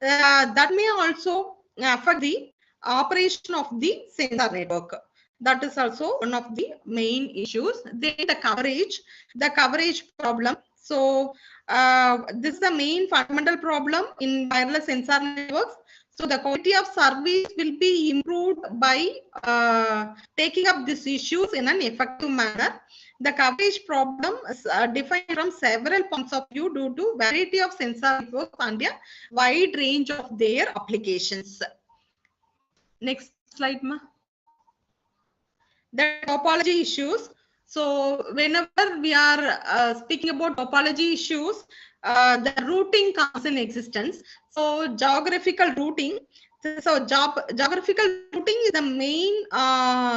That may also affect the operation of the sensor network. That is also one of the main issues. Then the coverage problem. So this is the main fundamental problem in wireless sensor networks. So the quality of service will be improved by taking up these issues in an effective manner. The coverage problem is defined from several points of view due to variety of sensor networks and a wide range of their applications. Next slide, ma. The topology issues. So whenever we are speaking about topology issues, the routing comes in existence. So geographical routing. So geographical routing is the main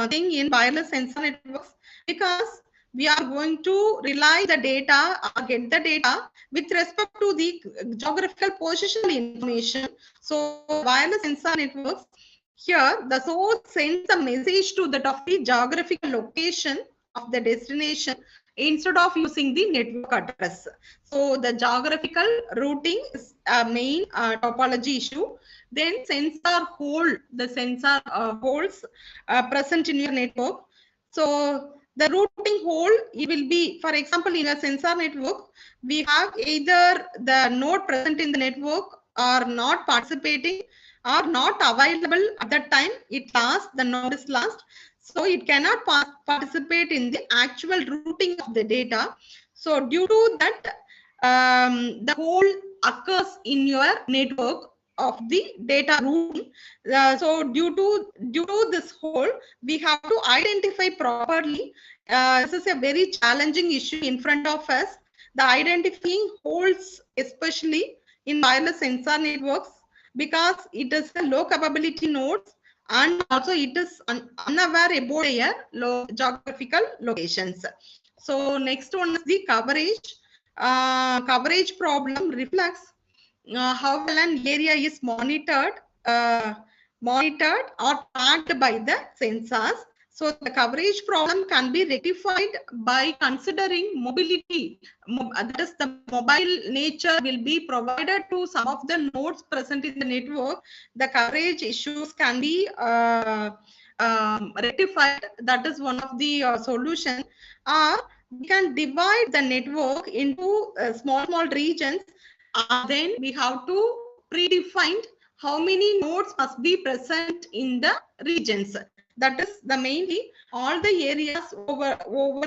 thing in wireless sensor networks, because we are going to rely the data or get the data with respect to the geographical positional information. So wireless sensor networks, here, the source sends a message to that of the geographical location of the destination instead of using the network address. So the geographical routing is a main topology issue. Then the sensor holes present in your network. So the routing hole, it will be, for example, in a sensor network, we have either the node present in the network or not participating are not available at that time. The node is lost, so it cannot participate in the actual routing of the data. So due to that, the hole occurs in your network of the data routing. So due to this hole, we have to identify properly. This is a very challenging issue in front of us, the identifying holes, especially in wireless sensor networks, because it is a low capability nodes, and also it is unaware about their low geographical locations. So next one is the coverage. Coverage problem reflects how well an area is monitored or tracked by the sensors. So the coverage problem can be rectified by considering mobility. That is, the mobile nature will be provided to some of the nodes present in the network. The coverage issues can be rectified. That is one of the solution. We can divide the network into small regions. Then we have to predefine how many nodes must be present in the regions. That is the mainly all the areas over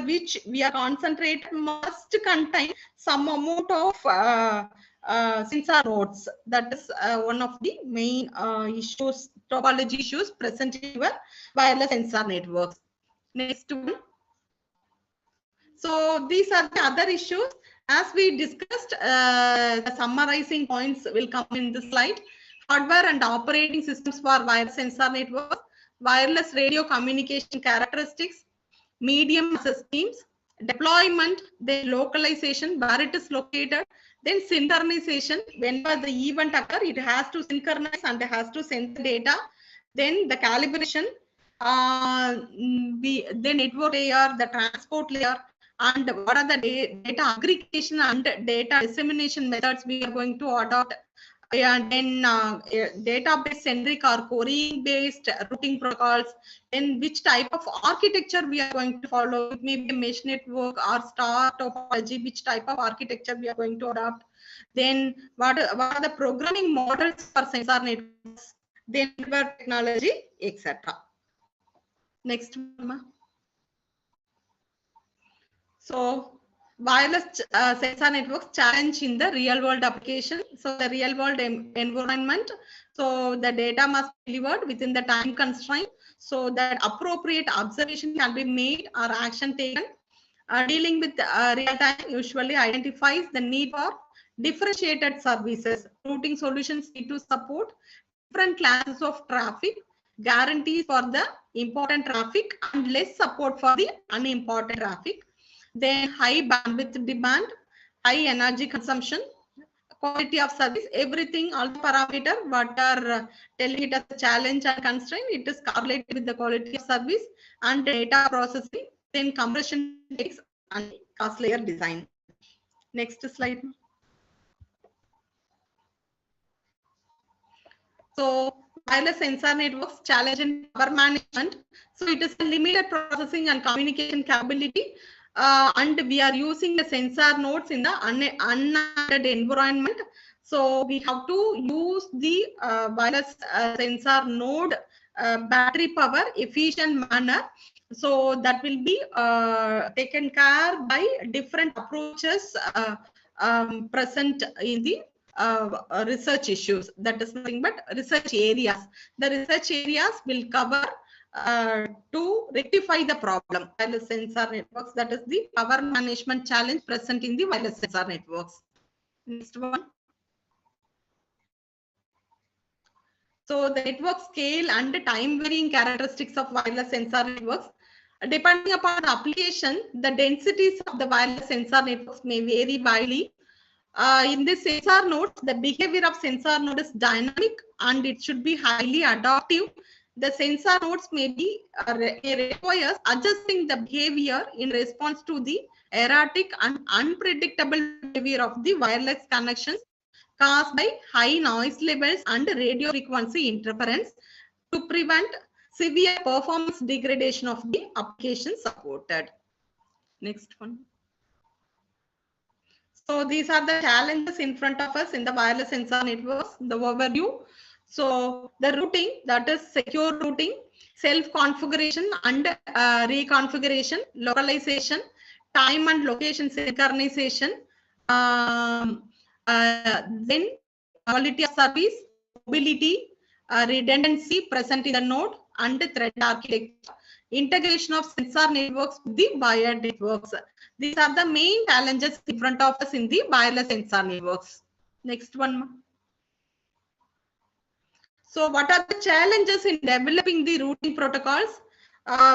which we are concentrated must contain some amount of sensor nodes. That is one of the main issues, topology issues present in your wireless sensor networks. Next one. So these are the other issues. As we discussed, the summarizing points will come in this slide. Hardware and operating systems for wireless sensor networks, wireless radio communication characteristics, medium access schemes, deployment, then localization, where it is located, then synchronization. Whenever the event occurs, it has to synchronize and it has to send the data. Then the calibration, the network layer, the transport layer, and what are the data aggregation and data dissemination methods we are going to adopt. And then database centric or querying based routing protocols. Then which type of architecture we are going to follow. It may be a mesh network or star topology, which type of architecture we are going to adopt. Then what are the programming models for sensor networks, then network technology, etc. Next one. So wireless sensor networks challenge in the real world application. So the real world environment. So the data must be delivered within the time constraint so that appropriate observation can be made or action taken. Dealing with real time usually identifies the need for differentiated services. Routing solutions need to support different classes of traffic, guarantees for the important traffic and less support for the unimportant traffic. Then high bandwidth demand, high energy consumption, quality of service, everything, all the parameter what are telling it as a challenge and constraint, it is correlated with the quality of service and data processing, then compression takes and cost layer design. Next slide. So wireless sensor networks challenge in power management. So it is a limited processing and communication capability. And we are using the sensor nodes in the unattended environment. So we have to use the wireless sensor node battery power efficient manner. So that will be taken care by different approaches present in the research issues. That is nothing but research areas. The research areas will cover to rectify the problem. Wireless sensor networks, that is the power management challenge present in the wireless sensor networks. Next one. So the network scale and time varying characteristics of wireless sensor networks. Depending upon the application, the densities of the wireless sensor networks may vary widely. In this sensor node, the behavior of sensor node is dynamic and it should be highly adaptive. The sensor nodes may be requires adjusting the behavior in response to the erratic and unpredictable behavior of the wireless connections caused by high noise levels and radio frequency interference to prevent severe performance degradation of the application supported. Next one. So these are the challenges in front of us in the wireless sensor networks, the overview. So the routing, that is secure routing, self-configuration and reconfiguration, localization, time and location synchronization, then quality of service, mobility, redundancy present in the node and thread architecture, integration of sensor networks with the wired networks. These are the main challenges in front of us in the wireless sensor networks. Next one. So what are the challenges in developing the routing protocols?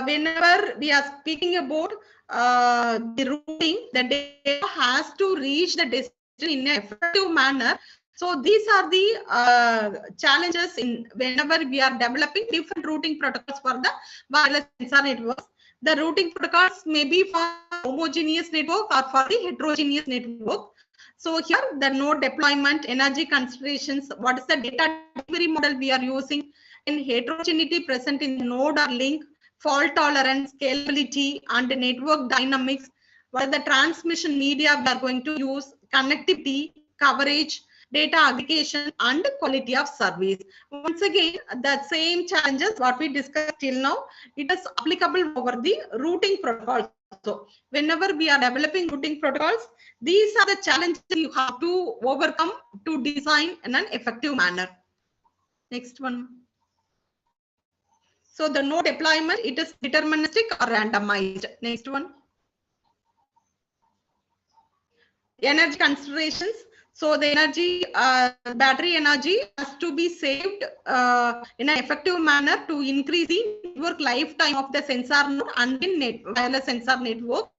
Whenever we are speaking about the routing, the data has to reach the destination in an effective manner. So these are the challenges in whenever we are developing different routing protocols for the wireless sensor networks. The routing protocols may be for homogeneous network or for the heterogeneous network. So here the node deployment, energy considerations, what is the data delivery model we are using, in heterogeneity present in the node or link, fault tolerance, scalability, and network dynamics, what are the transmission media we are going to use, connectivity, coverage, data aggregation, and quality of service. Once again, the same challenges what we discussed till now, it is applicable over the routing protocols. So whenever we are developing routing protocols, these are the challenges you have to overcome to design in an effective manner. Next one. So the node deployment, it is deterministic or randomized. Next one. Energy considerations. So the energy, battery energy has to be saved in an effective manner to increase the network lifetime of the sensor node and the wireless sensor network.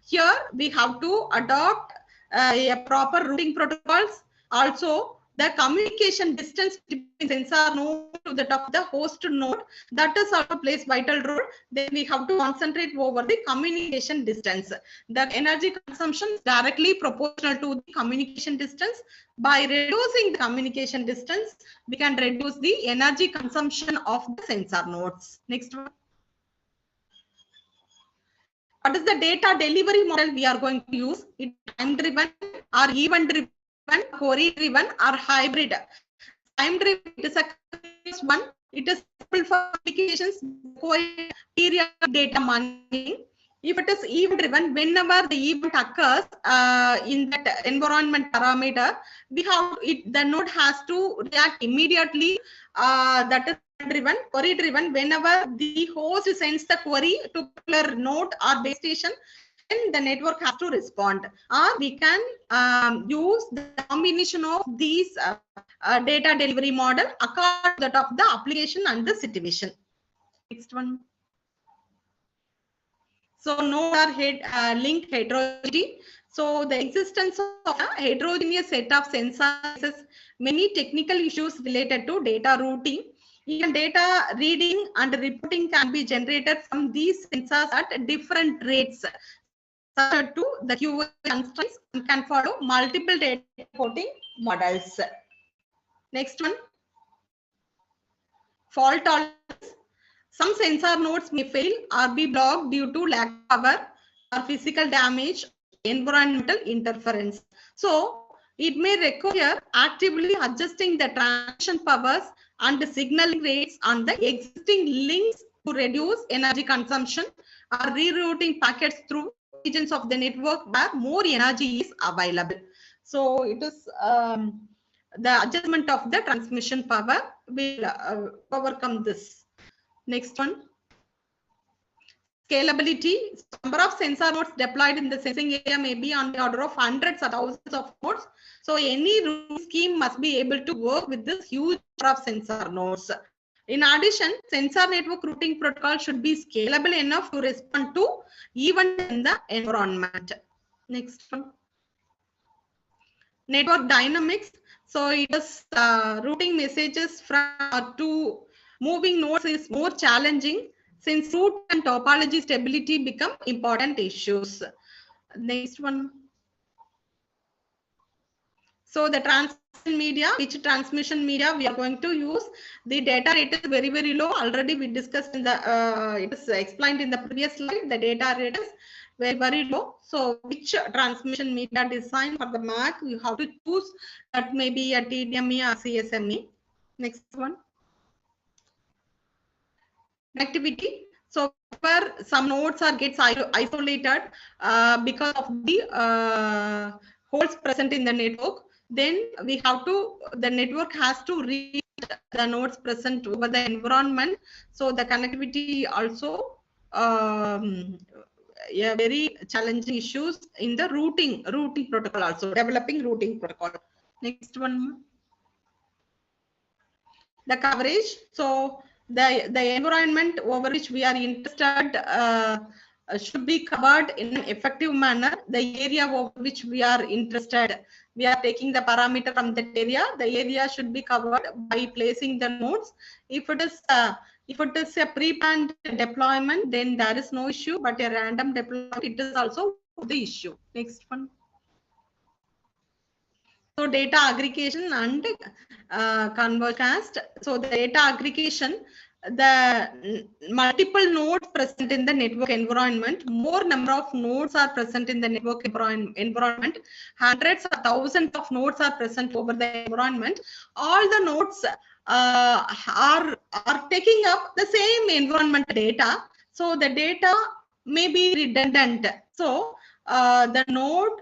Here we have to adopt a proper routing protocols. Also, the communication distance between sensor node to that of the host node, that is also plays vital role. Then we have to concentrate over the communication distance. The energy consumption is directly proportional to the communication distance. By reducing the communication distance, we can reduce the energy consumption of the sensor nodes. Next one. What is the data delivery model we are going to use? It time driven or event driven, query driven or hybrid. Time driven, it is a one. It is simple for applications, period data mining. If it is event driven, whenever the event occurs in that environment parameter, we have the node has to react immediately. That is driven, query driven. Whenever the host sends the query to particular node or base station, then the network has to respond. Or we can use the combination of these data delivery model according to that of the application and the situation. Next one. So nodes are linked heterogeneity. So the existence of a heterogeneous set of sensors faces many technical issues related to data routing. Even data reading and reporting can be generated from these sensors at different rates, subject to the QoS constraints, and can follow multiple data reporting models. Next one, fault tolerance. Some sensor nodes may fail or be blocked due to lack of power or physical damage or environmental interference. So it may require actively adjusting the transmission powers and the signaling rates on the existing links to reduce energy consumption, or rerouting packets through regions of the network where more energy is available. So it is the adjustment of the transmission power will overcome this. Next one, scalability. Number of sensor nodes deployed in the sensing area may be on the order of hundreds or thousands of nodes. So any routing scheme must be able to work with this huge number of sensor nodes. In addition, sensor network routing protocol should be scalable enough to respond to even in the environment. Next one, network dynamics. So it is routing messages from to moving nodes is more challenging, since route and topology stability become important issues. Next one. So the transmission media, which transmission media we are going to use? The data rate is very, very low. Already we discussed in the, it is explained in the previous slide, the data rate is very, very low. So which transmission media design for the MAC, you have to choose. That may be a TDME or CSME. Next one. Connectivity. So where some nodes are gets isolated because of the holes present in the network, then we have to, the network has to reach the nodes present over the environment. So the connectivity also yeah, very challenging issues in the routing protocol, also developing routing protocol. Next one, the coverage. So the environment over which we are interested should be covered in an effective manner. The area over which we are interested, we are taking the parameter from that area. The area should be covered by placing the nodes. If it is a pre-planned deployment, then there is no issue. But a random deployment, it is also the issue. Next one. So data aggregation and convergence. So the data aggregation, the multiple nodes present in the network environment, more number of nodes are present in the network environment, hundreds or thousands of nodes are present over the environment. All the nodes are taking up the same environment data. So the data may be redundant. So the node,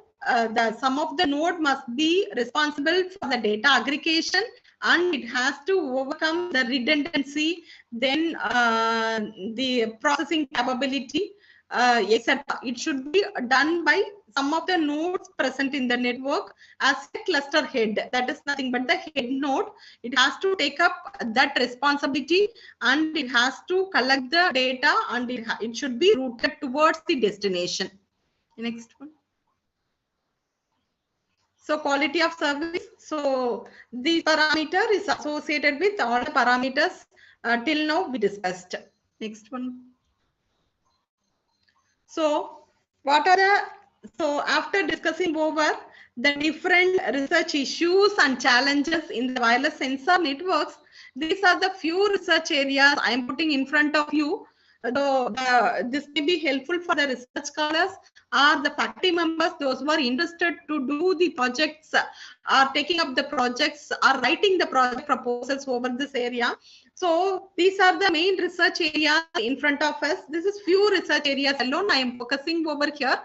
some of the node must be responsible for the data aggregation, and it has to overcome the redundancy, then the processing capability, etc. It should be done by some of the nodes present in the network as a cluster head. That is nothing but the head node. It has to take up that responsibility, and it has to collect the data, and it should be routed towards the destination. Next one. So quality of service. So this parameter is associated with all the parameters till now we discussed. Next one. So what are the, so after discussing over the different research issues and challenges in the wireless sensor networks, these are the few research areas I am putting in front of you. So this may be helpful for the research scholars are the faculty members, those who are interested to do the projects, are taking up the projects, are writing the project proposals over this area. So these are the main research areas in front of us. This is few research areas alone I am focusing over here.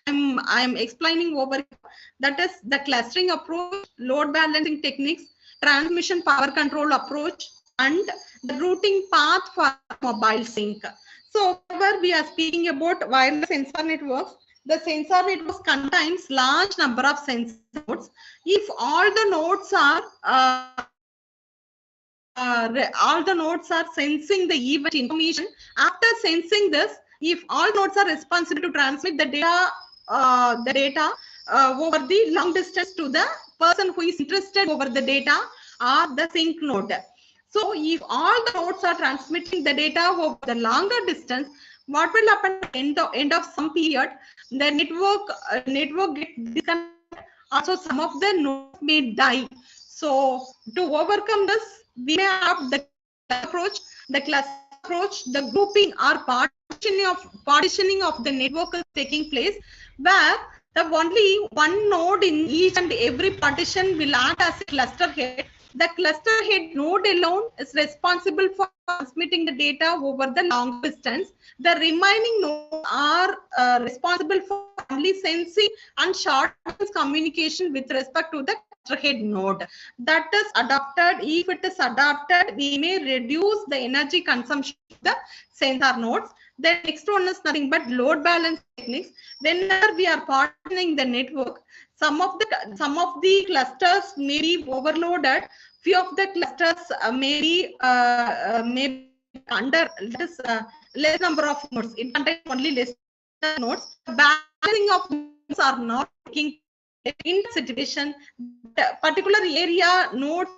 I'm explaining over here. That is the clustering approach, load balancing techniques, transmission power control approach, and the routing path for mobile sync. So whenever we are speaking about wireless sensor networks, the sensor network contains large number of sensor nodes. If all the nodes are sensing the event information, after sensing this, if all nodes are responsible to transmit the data over the long distance to the person who is interested over the data, are the sync node. So if all the nodes are transmitting the data over the longer distance, what will happen at the end of some period? The network gets disconnected. Also, some of the nodes may die. So to overcome this, we may have the approach, the cluster approach, the grouping or partitioning of the network is taking place, where the only one node in each and every partition will act as a cluster head. The cluster head node alone is responsible for transmitting the data over the long distance. The remaining nodes are responsible for only sensing and short distance communication with respect to the cluster head node. That is adopted. If it is adopted, we may reduce the energy consumption of the sensor nodes. The next one is nothing but load balance techniques. Whenever we are partitioning the network, some of the clusters may be overloaded. Few of the clusters may be under less number of nodes. It contains only less nodes. Balancing of nodes are not taking in the situation. The particular area nodes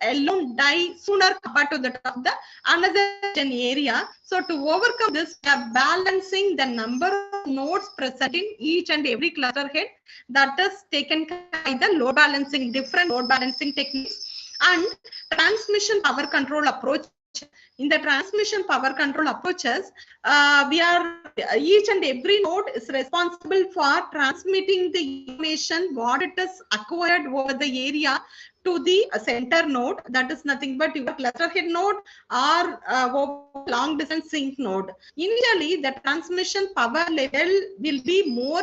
alone die sooner compared to the another area. So to overcome this, we are balancing the number of nodes present in each and every cluster head. That is taken by the load balancing, different load balancing techniques, and transmission power control approach. In the transmission power control approaches, each and every node is responsible for transmitting the information what it is acquired over the area to the center node. That is nothing but your cluster head node or long distance sync node. Initially, the transmission power level will be more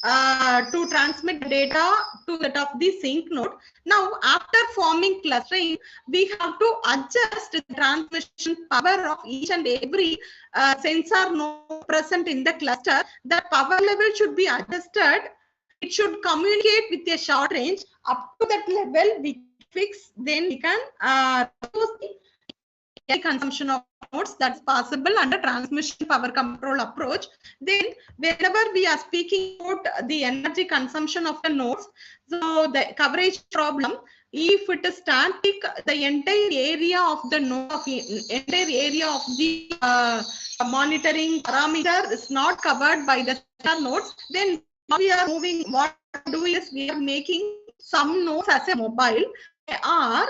to transmit data to that of the sync node. Now, after forming clustering, we have to adjust the transmission power of each and every sensor node present in the cluster. The power level should be adjusted. It should communicate with a short range. Up to that level, we fix. Then we can reduce the consumption of nodes. That's possible under transmission power control approach. Then whenever we are speaking about the energy consumption of the nodes, so the coverage problem, if it is static, the entire area of the node, entire area of the monitoring parameter is not covered by the sensor nodes, then we are moving. What we do is we are making some nodes as a mobile. They are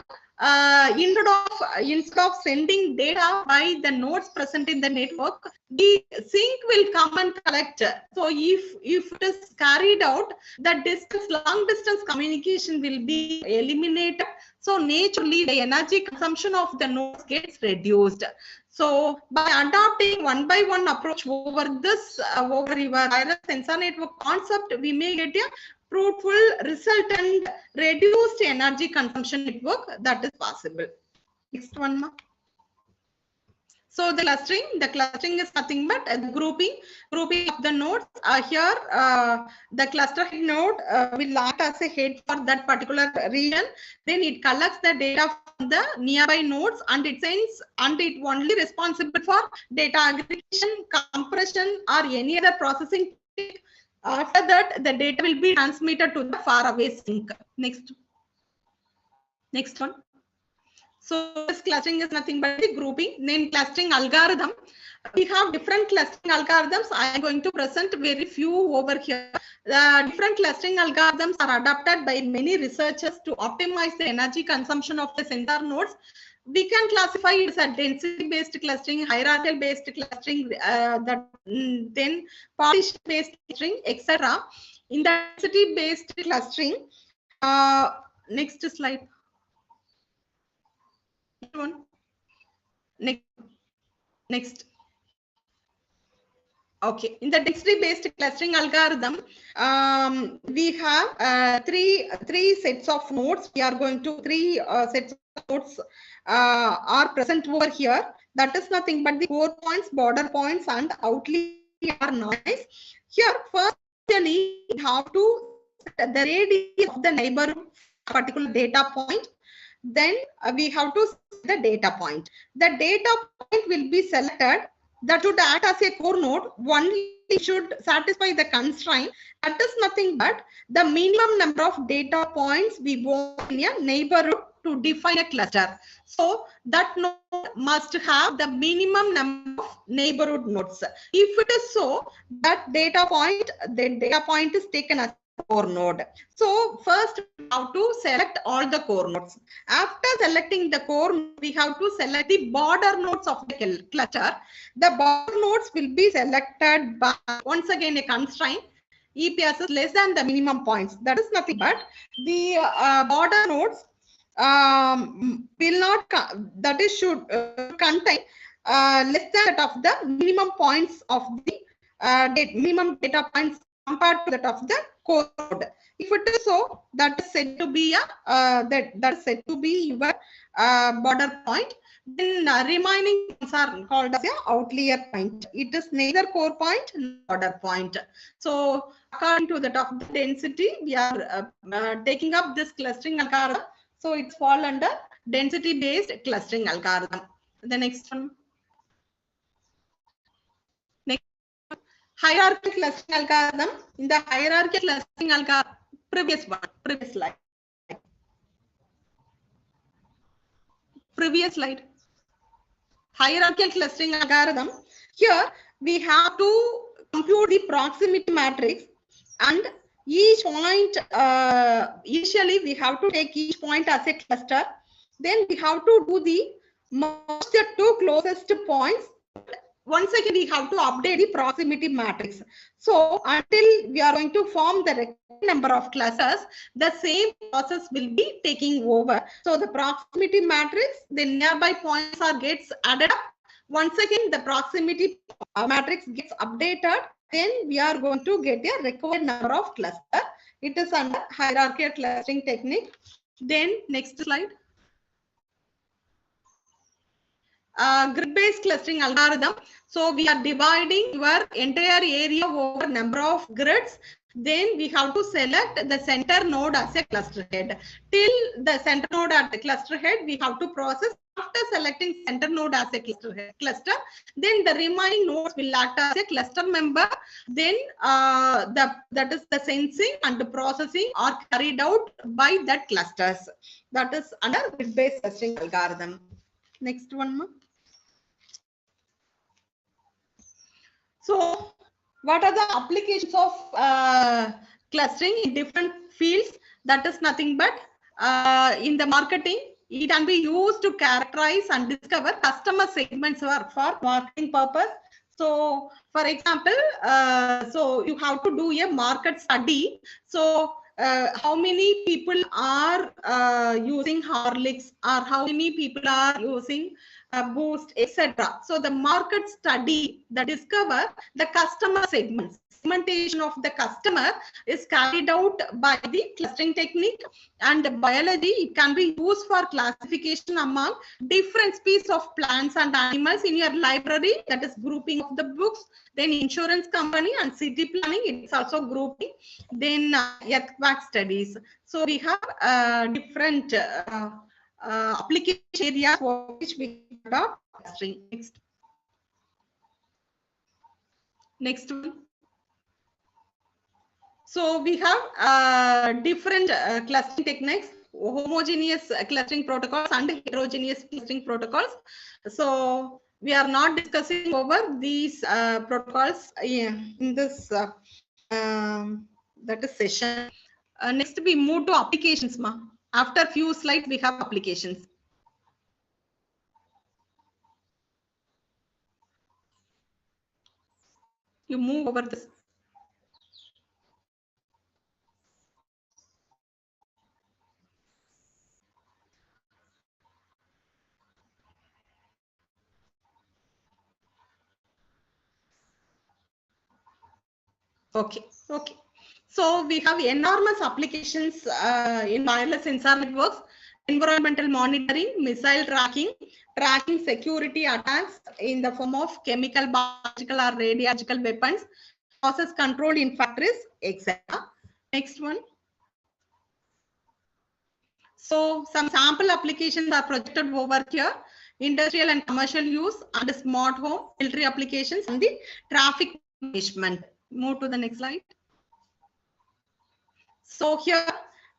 instead of sending data by the nodes present in the network, the sync will come and collect. So if it is carried out, the long distance communication will be eliminated. So naturally, the energy consumption of the nodes gets reduced. So by adopting one by one approach over your wireless sensor network concept, we may get a fruitful result and reduced energy consumption network. That is possible. Next one, ma. So the clustering is nothing but grouping of the nodes. Here, the cluster head node will act as a head for that particular region. Then it collects the data from the nearby nodes and it sends, and it only responsible for data aggregation, compression, or any other processing. After that, the data will be transmitted to the faraway sync. Next one. So this clustering is nothing but the grouping. Then clustering algorithm. We have different clustering algorithms. I am going to present very few over here. The different clustering algorithms are adopted by many researchers to optimize the energy consumption of the sensor nodes. we can classify it as a density-based clustering, hierarchical-based clustering, then partition-based clustering, etc. In the density-based clustering, next slide. Next one. Next. Okay, in the density-based clustering algorithm, we have three sets of nodes. We are going to three sets of nodes are present over here. That is nothing but the core points, border points, and outlier noise. Here, first, we have to set the radius of the neighborhood particular data point. Then we have to set the data point. The data point will be selected. That should act as a core node. Only should satisfy the constraint. That is nothing but the minimum number of data points we want in a neighborhood to define a cluster. So that node must have the minimum number of neighborhood nodes. If it is so, that data point is taken as core node. So first we have to select all the core nodes. After selecting the core, we have to select the border nodes of the cluster. The border nodes will be selected by once again a constraint. EPS is less than the minimum points. That is nothing but the border nodes will not that is should contain less than that of the minimum points of the minimum data points compared to that of the core node. If it is so, that is said to be a that is said to be your border point. Then remaining points are called as a outlier point. It is neither core point nor border point. So according to that of the density, we are taking up this clustering algorithm. So it's fall under density-based clustering algorithm. The next one. Hierarchical clustering algorithm. In the hierarchical clustering algorithm, previous slide. Previous slide. Hierarchical clustering algorithm. Here we have to compute the proximity matrix, and each point initially we have to take each point as a cluster. Then we have to do the merge the two closest points. Once again, we have to update the proximity matrix. So until we are going to form the required number of clusters, the same process will be taking over. So the proximity matrix, the nearby points gets added up. Once again, the proximity matrix gets updated. Then we are going to get a required number of clusters. It is under hierarchical clustering technique. Then next slide. Grid-based clustering algorithm. So we are dividing your entire area over number of grids. Then we have to select the center node as a cluster head. Till the center node at the cluster head, we have to process. After selecting center node as a cluster, then the remaining nodes will act as a cluster member. Then that is the sensing and the processing are carried out by that clusters. That is under grid-based clustering algorithm. Next one, ma. So, what are the applications of clustering in different fields? That is nothing but in the marketing, it can be used to characterize and discover customer segments for marketing purpose. So, for example, so you have to do a market study. So, how many people are using Horlicks, or how many people are using Boost, etc. So the market study that discover the customer segments. Segmentation of the customer is carried out by the clustering technique, and biology, it can be used for classification among different species of plants and animals in your library, that is grouping of the books. Then insurance company and city planning, it's also grouping. Then earthquake studies. So we have different application areas for which we adopt clustering. Next one. So we have different clustering techniques, homogeneous clustering protocols and heterogeneous clustering protocols. So we are not discussing over these protocols in this that is session. Next we move to applications, ma. After few slides we have applications. you move over this. Okay, okay. So we have enormous applications in wireless sensor networks, environmental monitoring, missile tracking, tracking security attacks in the form of chemical, biological, or radiological weapons, process control in factories, etc. Next one. So some sample applications are projected over here. Industrial and commercial use and smart home, military applications, and the traffic management. Move to the next slide. So here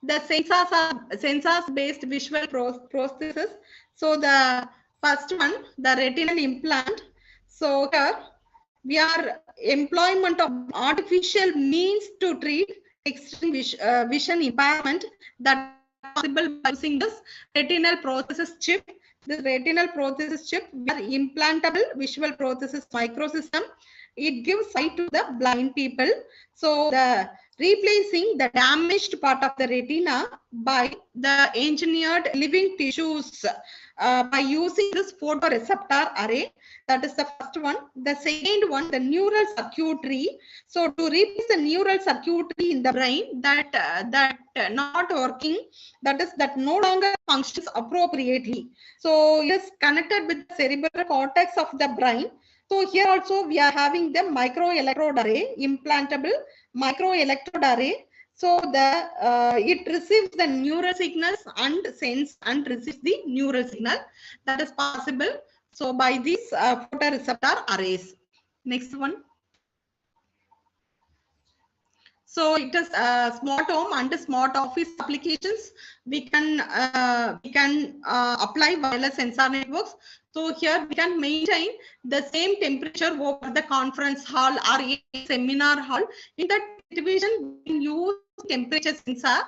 the sensors are sensors based visual processes. So the first one, the retinal implant. So here we are employment of artificial means to treat extreme vision impairment that possible by using this retinal processes chip. This retinal processes chip, we are implantable visual processes microsystem. It gives sight to the blind people. So the replacing the damaged part of the retina by the engineered living tissues by using this photoreceptor array. That is the first one. The second one, the neural circuitry. So to replace the neural circuitry in the brain that not working, that no longer functions appropriately. So it is connected with the cerebral cortex of the brain. So here also we are having the microelectrode array, implantable microelectrode array. So the it receives the neural signals and sends and receives the neural signal. That is possible. So by these photoreceptor arrays. Next one. So it is smart home and smart office applications. We can apply wireless sensor networks. So here we can maintain the same temperature over the conference hall or a seminar hall. In that situation, we can use temperature sensor.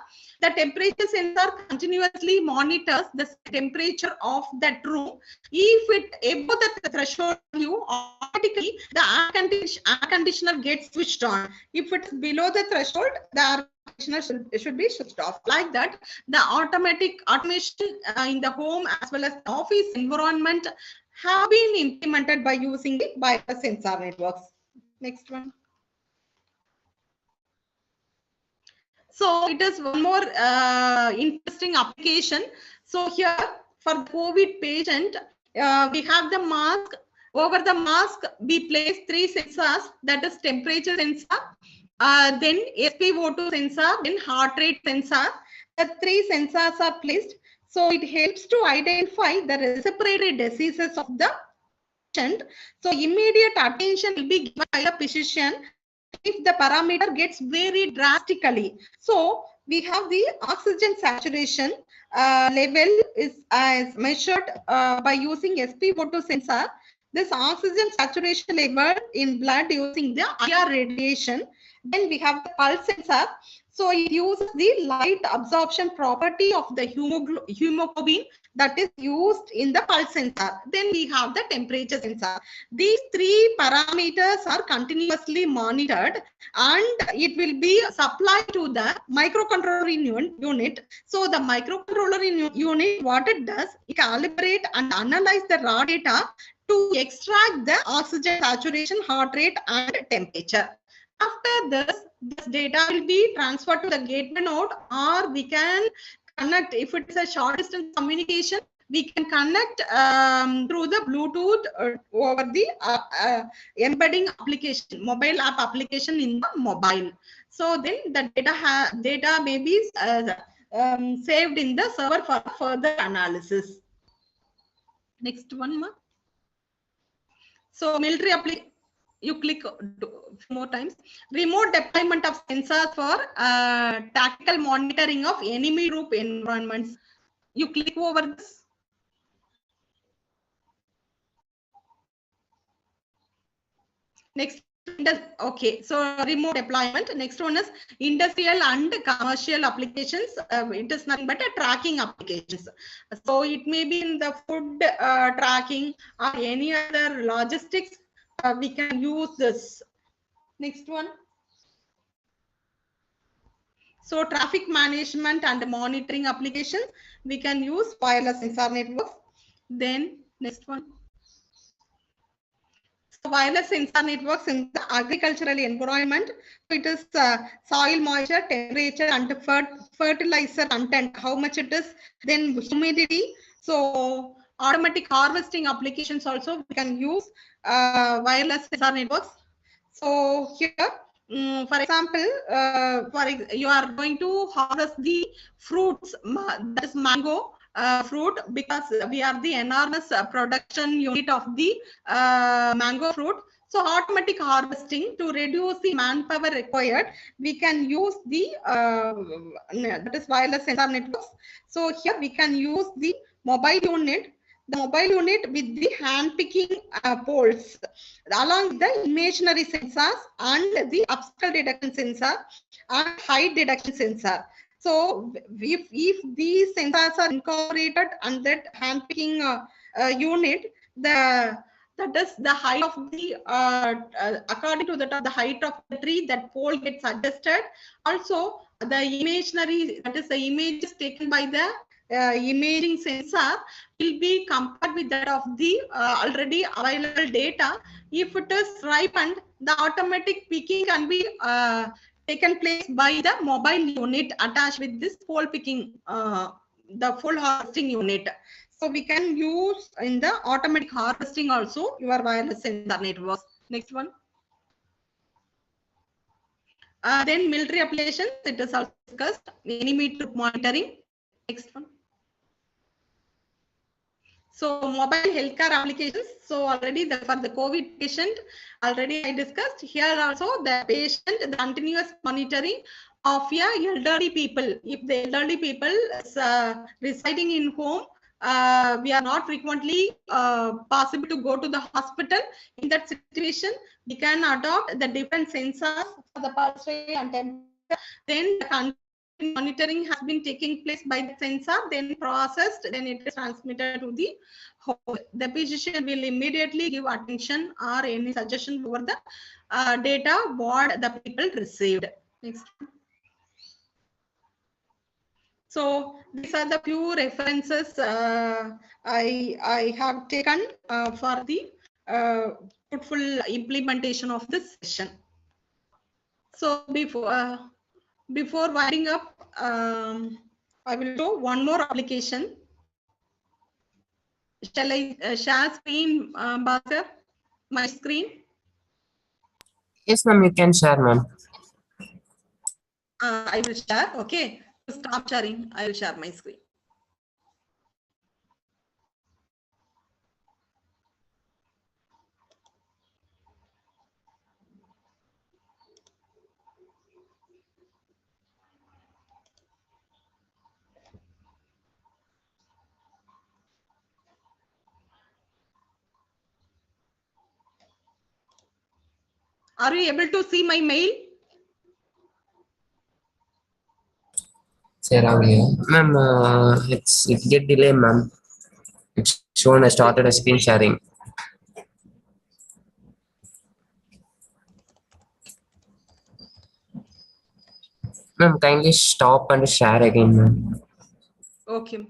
The temperature sensor continuously monitors the temperature of that room. If it above the threshold value, automatically the air conditioner gets switched on. If it's below the threshold, the air conditioner should be switched off. Like that, the automation in the home as well as the office environment have been implemented by using the wireless sensor networks. Next one. So it is one more interesting application. So here for the COVID patient, we have the mask. Over the mask, we place 3 sensors, that is temperature sensor, then SpO2 sensor, then heart rate sensor. The 3 sensors are placed. So it helps to identify the respiratory diseases of the patient. So immediate attention will be given by the physician if the parameter gets very drastically. So we have the oxygen saturation level is measured by using SpO2 sensor. This oxygen saturation level in blood using the IR radiation. Then we have the pulse sensor. So it uses the light absorption property of the hemoglobin that is used in the pulse sensor. Then we have the temperature sensor. These 3 parameters are continuously monitored and it will be supplied to the microcontroller unit. So the microcontroller unit, what it does, it calibrate and analyze the raw data to extract the oxygen saturation, heart rate and temperature. After this data will be transferred to the gateway node, or we can connect, if it is a short distance communication, we can connect through the Bluetooth over the embedding application, mobile app application in the mobile. So then the data may be saved in the server for further analysis. Next one, ma. So military application. You click more times. Remote deployment of sensors for tactical monitoring of enemy group environments. You click over this. Next, okay, so remote deployment. Next one is industrial and commercial applications. It is nothing but a tracking applications. So it may be in the food tracking or any other logistics. We can use this. Next one. So traffic management and monitoring applications, we can use wireless sensor networks. Then next one. So wireless sensor networks in the agricultural environment. So it is soil moisture, temperature, and fertilizer content. How much it is? Then humidity. So automatic harvesting applications also we can use wireless sensor networks. So here, for example, you are going to harvest the fruits, that is mango fruit, because we are the enormous production unit of the mango fruit. So automatic harvesting to reduce the manpower required, we can use the that is wireless sensor networks. So here we can use the mobile unit, with the hand picking poles, along with the imaginary sensors and the obstacle detection sensor and height detection sensor. So if these sensors are incorporated on that hand picking unit, that is the height of the according to that of the height of the tree, that pole gets adjusted. Also the imaginary, that is the images taken by the imaging sensor, will be compared with that of the already available data. If it is ripened, the automatic picking can be taken place by the mobile unit attached with this pole picking, the full harvesting unit. So we can use in the automatic harvesting also your wireless sensor networks. Next one. Then military applications, it is also discussed. Enemy troop monitoring. Next one. So mobile healthcare applications. So already for the COVID patient, already I discussed. Here also the patient, the continuous monitoring of elderly people. If the elderly people is residing in home, we are not frequently possible to go to the hospital. In that situation, we can adopt the different sensors for the pulse rate and temperature. Then the monitoring has been taking place by the sensor, then processed, then it is transmitted to the home. The physician will immediately give attention or any suggestion over the data what the people received. Next. So these are the few references I have taken for the fruitful implementation of this session. So before winding up, I will show one more application. Shall I share screen, Bhaskar? My screen? Yes, ma'am, you can share, ma'am. I will share. Okay. Stop sharing. I will share my screen. Are you able to see my mail? Share out here. Ma'am, it get delay, ma'am. It's shown I started a screen sharing. Ma'am, kindly stop and share again, ma'am. Okay.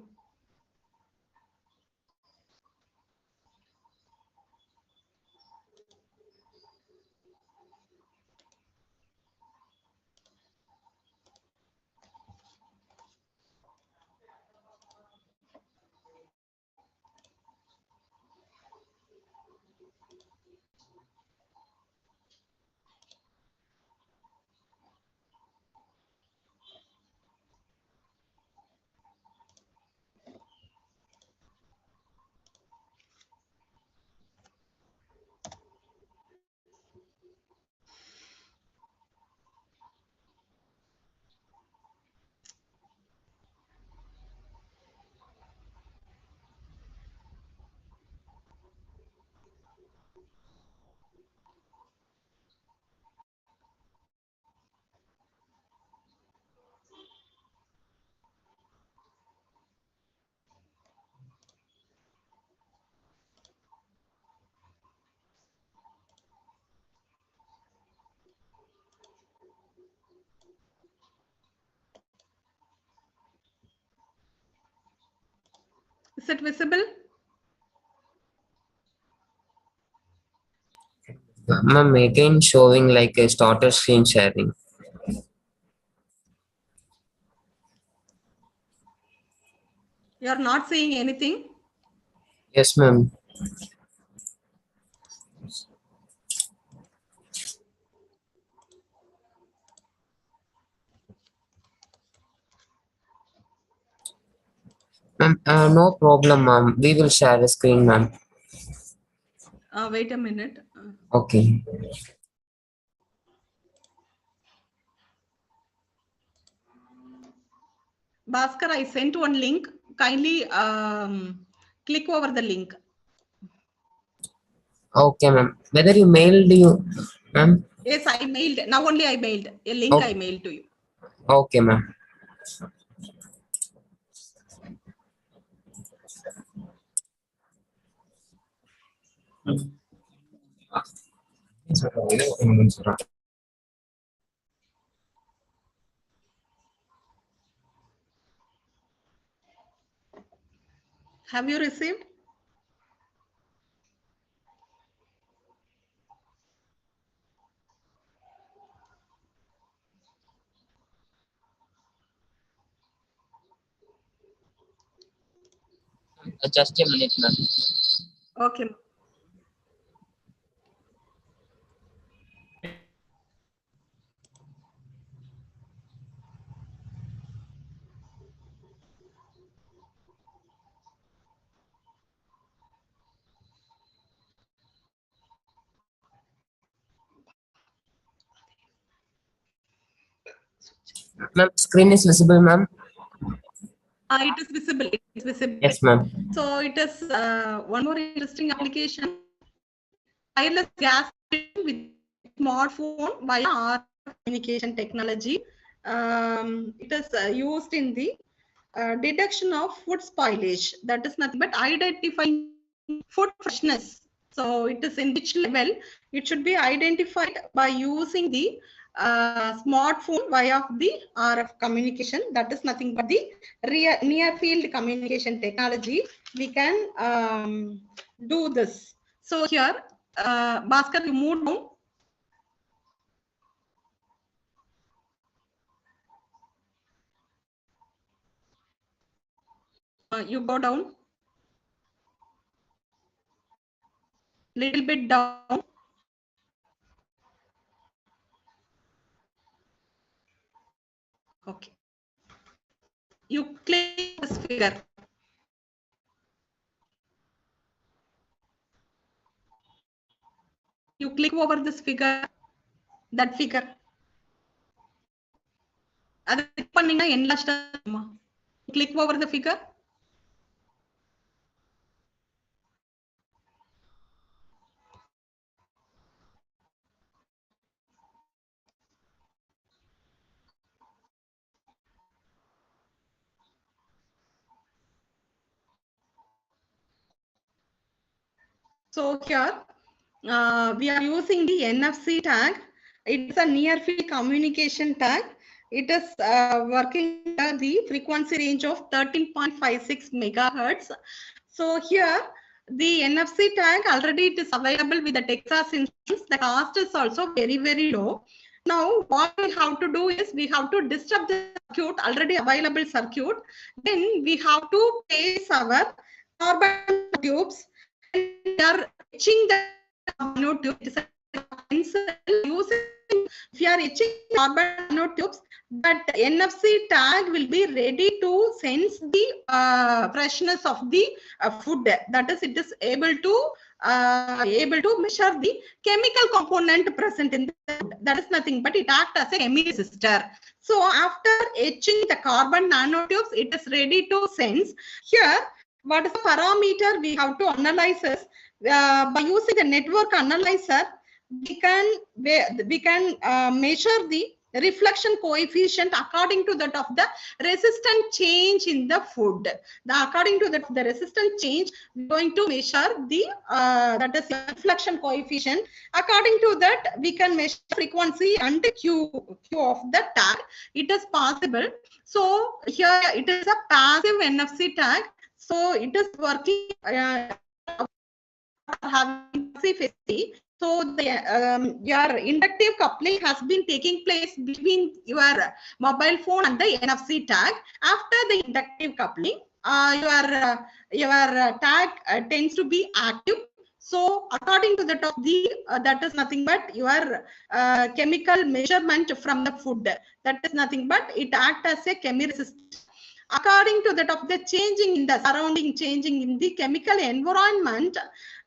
Is it visible? Ma'am, again showing like a starter screen sharing. You are not seeing anything. Yes, ma'am. Ma'am, no problem, ma'am. We will share a screen, ma'am. Wait a minute. Okay. Bhaskar, I sent one link. Kindly click over the link. Okay, ma'am. Whether you mailed you, ma'am? Yes, I mailed. Now only I mailed. A link I mailed to you. Okay, ma'am. Have you received? Just a minute, ma'am. Okay. Ma'am, screen is visible, ma'am. It is visible. It is visible. Yes, ma'am. So it is one more interesting application. Wireless gas with smartphone via RF communication technology. It is used in the detection of food spoilage. That is nothing but identifying food freshness. So it is in which level it should be identified by using the smartphone via the RF communication. That is nothing but the near field communication technology. We can do this. So here, Bhaskar, you move down. You go down. Little bit down. Okay. You click this figure. You click over this figure, that figure. அதை click பண்ணீங்கன்னா enlarged ஆகுமா? Click over the figure. So here we are using the NFC tag. It's a near field communication tag. It is working at the frequency range of 13.56 megahertz. So here the NFC tag already it is available with the Texas insurance. The cost is also very, very low. Now what we have to do is we have to disrupt the circuit, already available circuit. Then we have to place our carbon tubes. We are etching the nanotube. It is a pencil using. If you are etching carbon nanotubes, that NFC tag will be ready to sense the freshness of the food. That is, it is able to measure the chemical component present in the food. That is nothing but it acts as a chemical resistor. So after etching the carbon nanotubes, it is ready to sense. Here, what is the parameter we have to analyze is by using the network analyzer, we can measure the reflection coefficient according to that of the resistant change in the food. According to that the resistant change, we're going to measure the that is reflection coefficient. According to that, we can measure frequency and Q of the tag. It is possible. So here it is a passive NFC tag. So it is working having specificity. So the your inductive coupling has been taking place between your mobile phone and the NFC tag. After the inductive coupling, your tag tends to be active. So according to that of the that is nothing but your chemical measurement from the food. That is nothing but it acts as a chemiresistant. According to that of the changing in the surrounding, changing in the chemical environment,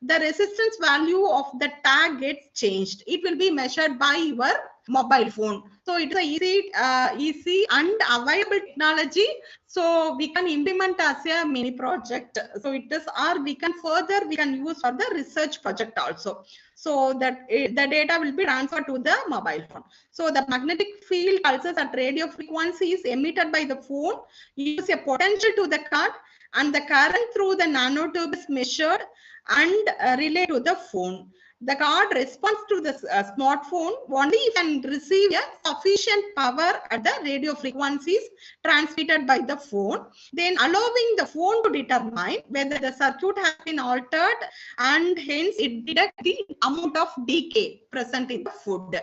the resistance value of the tag gets changed. It will be measured by your mobile phone. So it is a easy and available technology. So we can implement as a mini project. So it is, or we can use for the research project also. So that the data will be transferred to the mobile phone. So the magnetic field pulses at radio frequencies emitted by the phone use a potential to the card, and the current through the nanotube is measured and relayed to the phone. The card responds to the smartphone only if it can receive a sufficient power at the radio frequencies transmitted by the phone, then allowing the phone to determine whether the circuit has been altered, and hence it detects the amount of decay present in the food.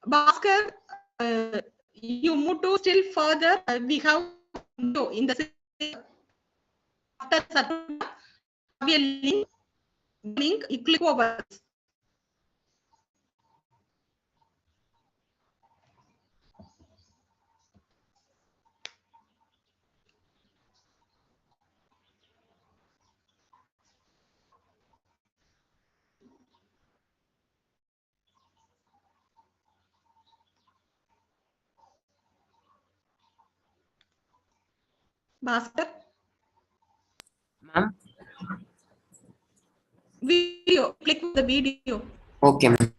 Bhaskar, you move to still further. We have in the after circuit, we have a link. You click over. Bhaskar, Ma'am? video. Click the video. Okay, ma'am.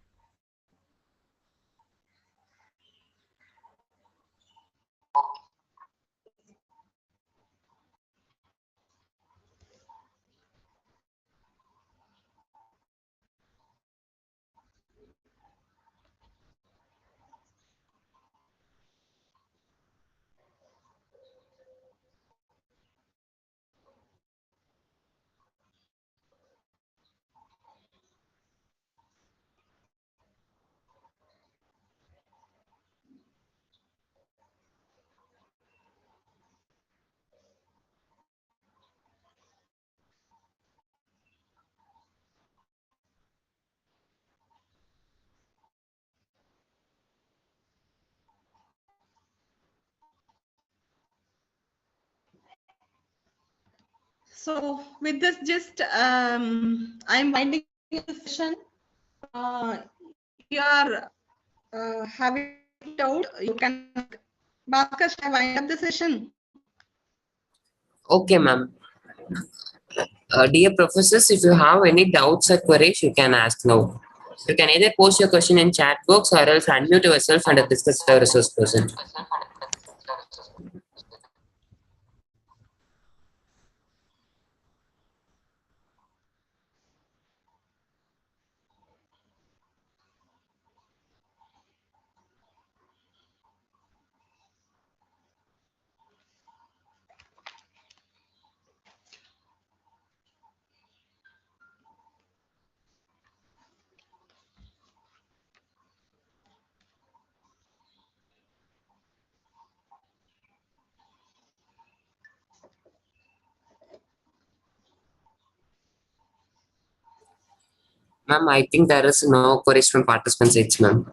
So with this, just I'm winding the session. If you are having doubt, you can ask. Bhaskar, shall I wind up the session? Okay, ma'am. Dear professors, if you have any doubts or queries, you can ask now. You can either post your question in chat box or else unmute yourself and discuss with the resource person. Ma'am, I think there is no queries from participants, it's ma'am.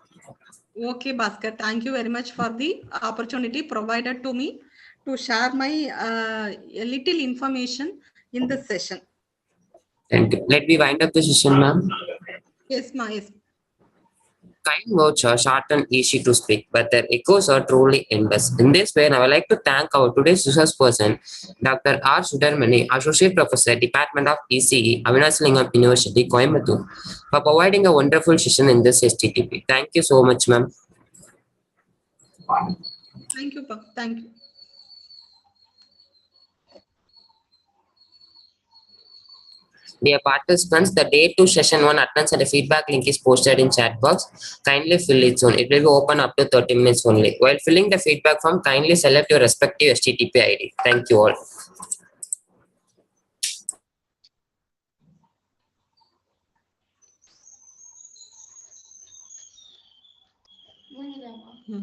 Okay, Bhaskar, thank you very much for the opportunity provided to me to share my little information in this session. Thank you. Let me wind up the session, ma'am. Yes, ma. Yes. Kind words are short and easy to speak, but their echoes are truly endless. In this way, I would like to thank our today's resource person, Dr. R. Sudarmani, Associate Professor, Department of ECE, Avinasilingam University, Coimbatore, for providing a wonderful session in this STTP. Thank you so much, ma'am. Thank you, Pa. Thank you. Dear participants, the day 2 session 1 attendance and a feedback link is posted in chat box. Kindly fill it soon. It will be open up to 30 minutes only. While filling the feedback form, kindly select your respective STTP ID. Thank you all. Hmm.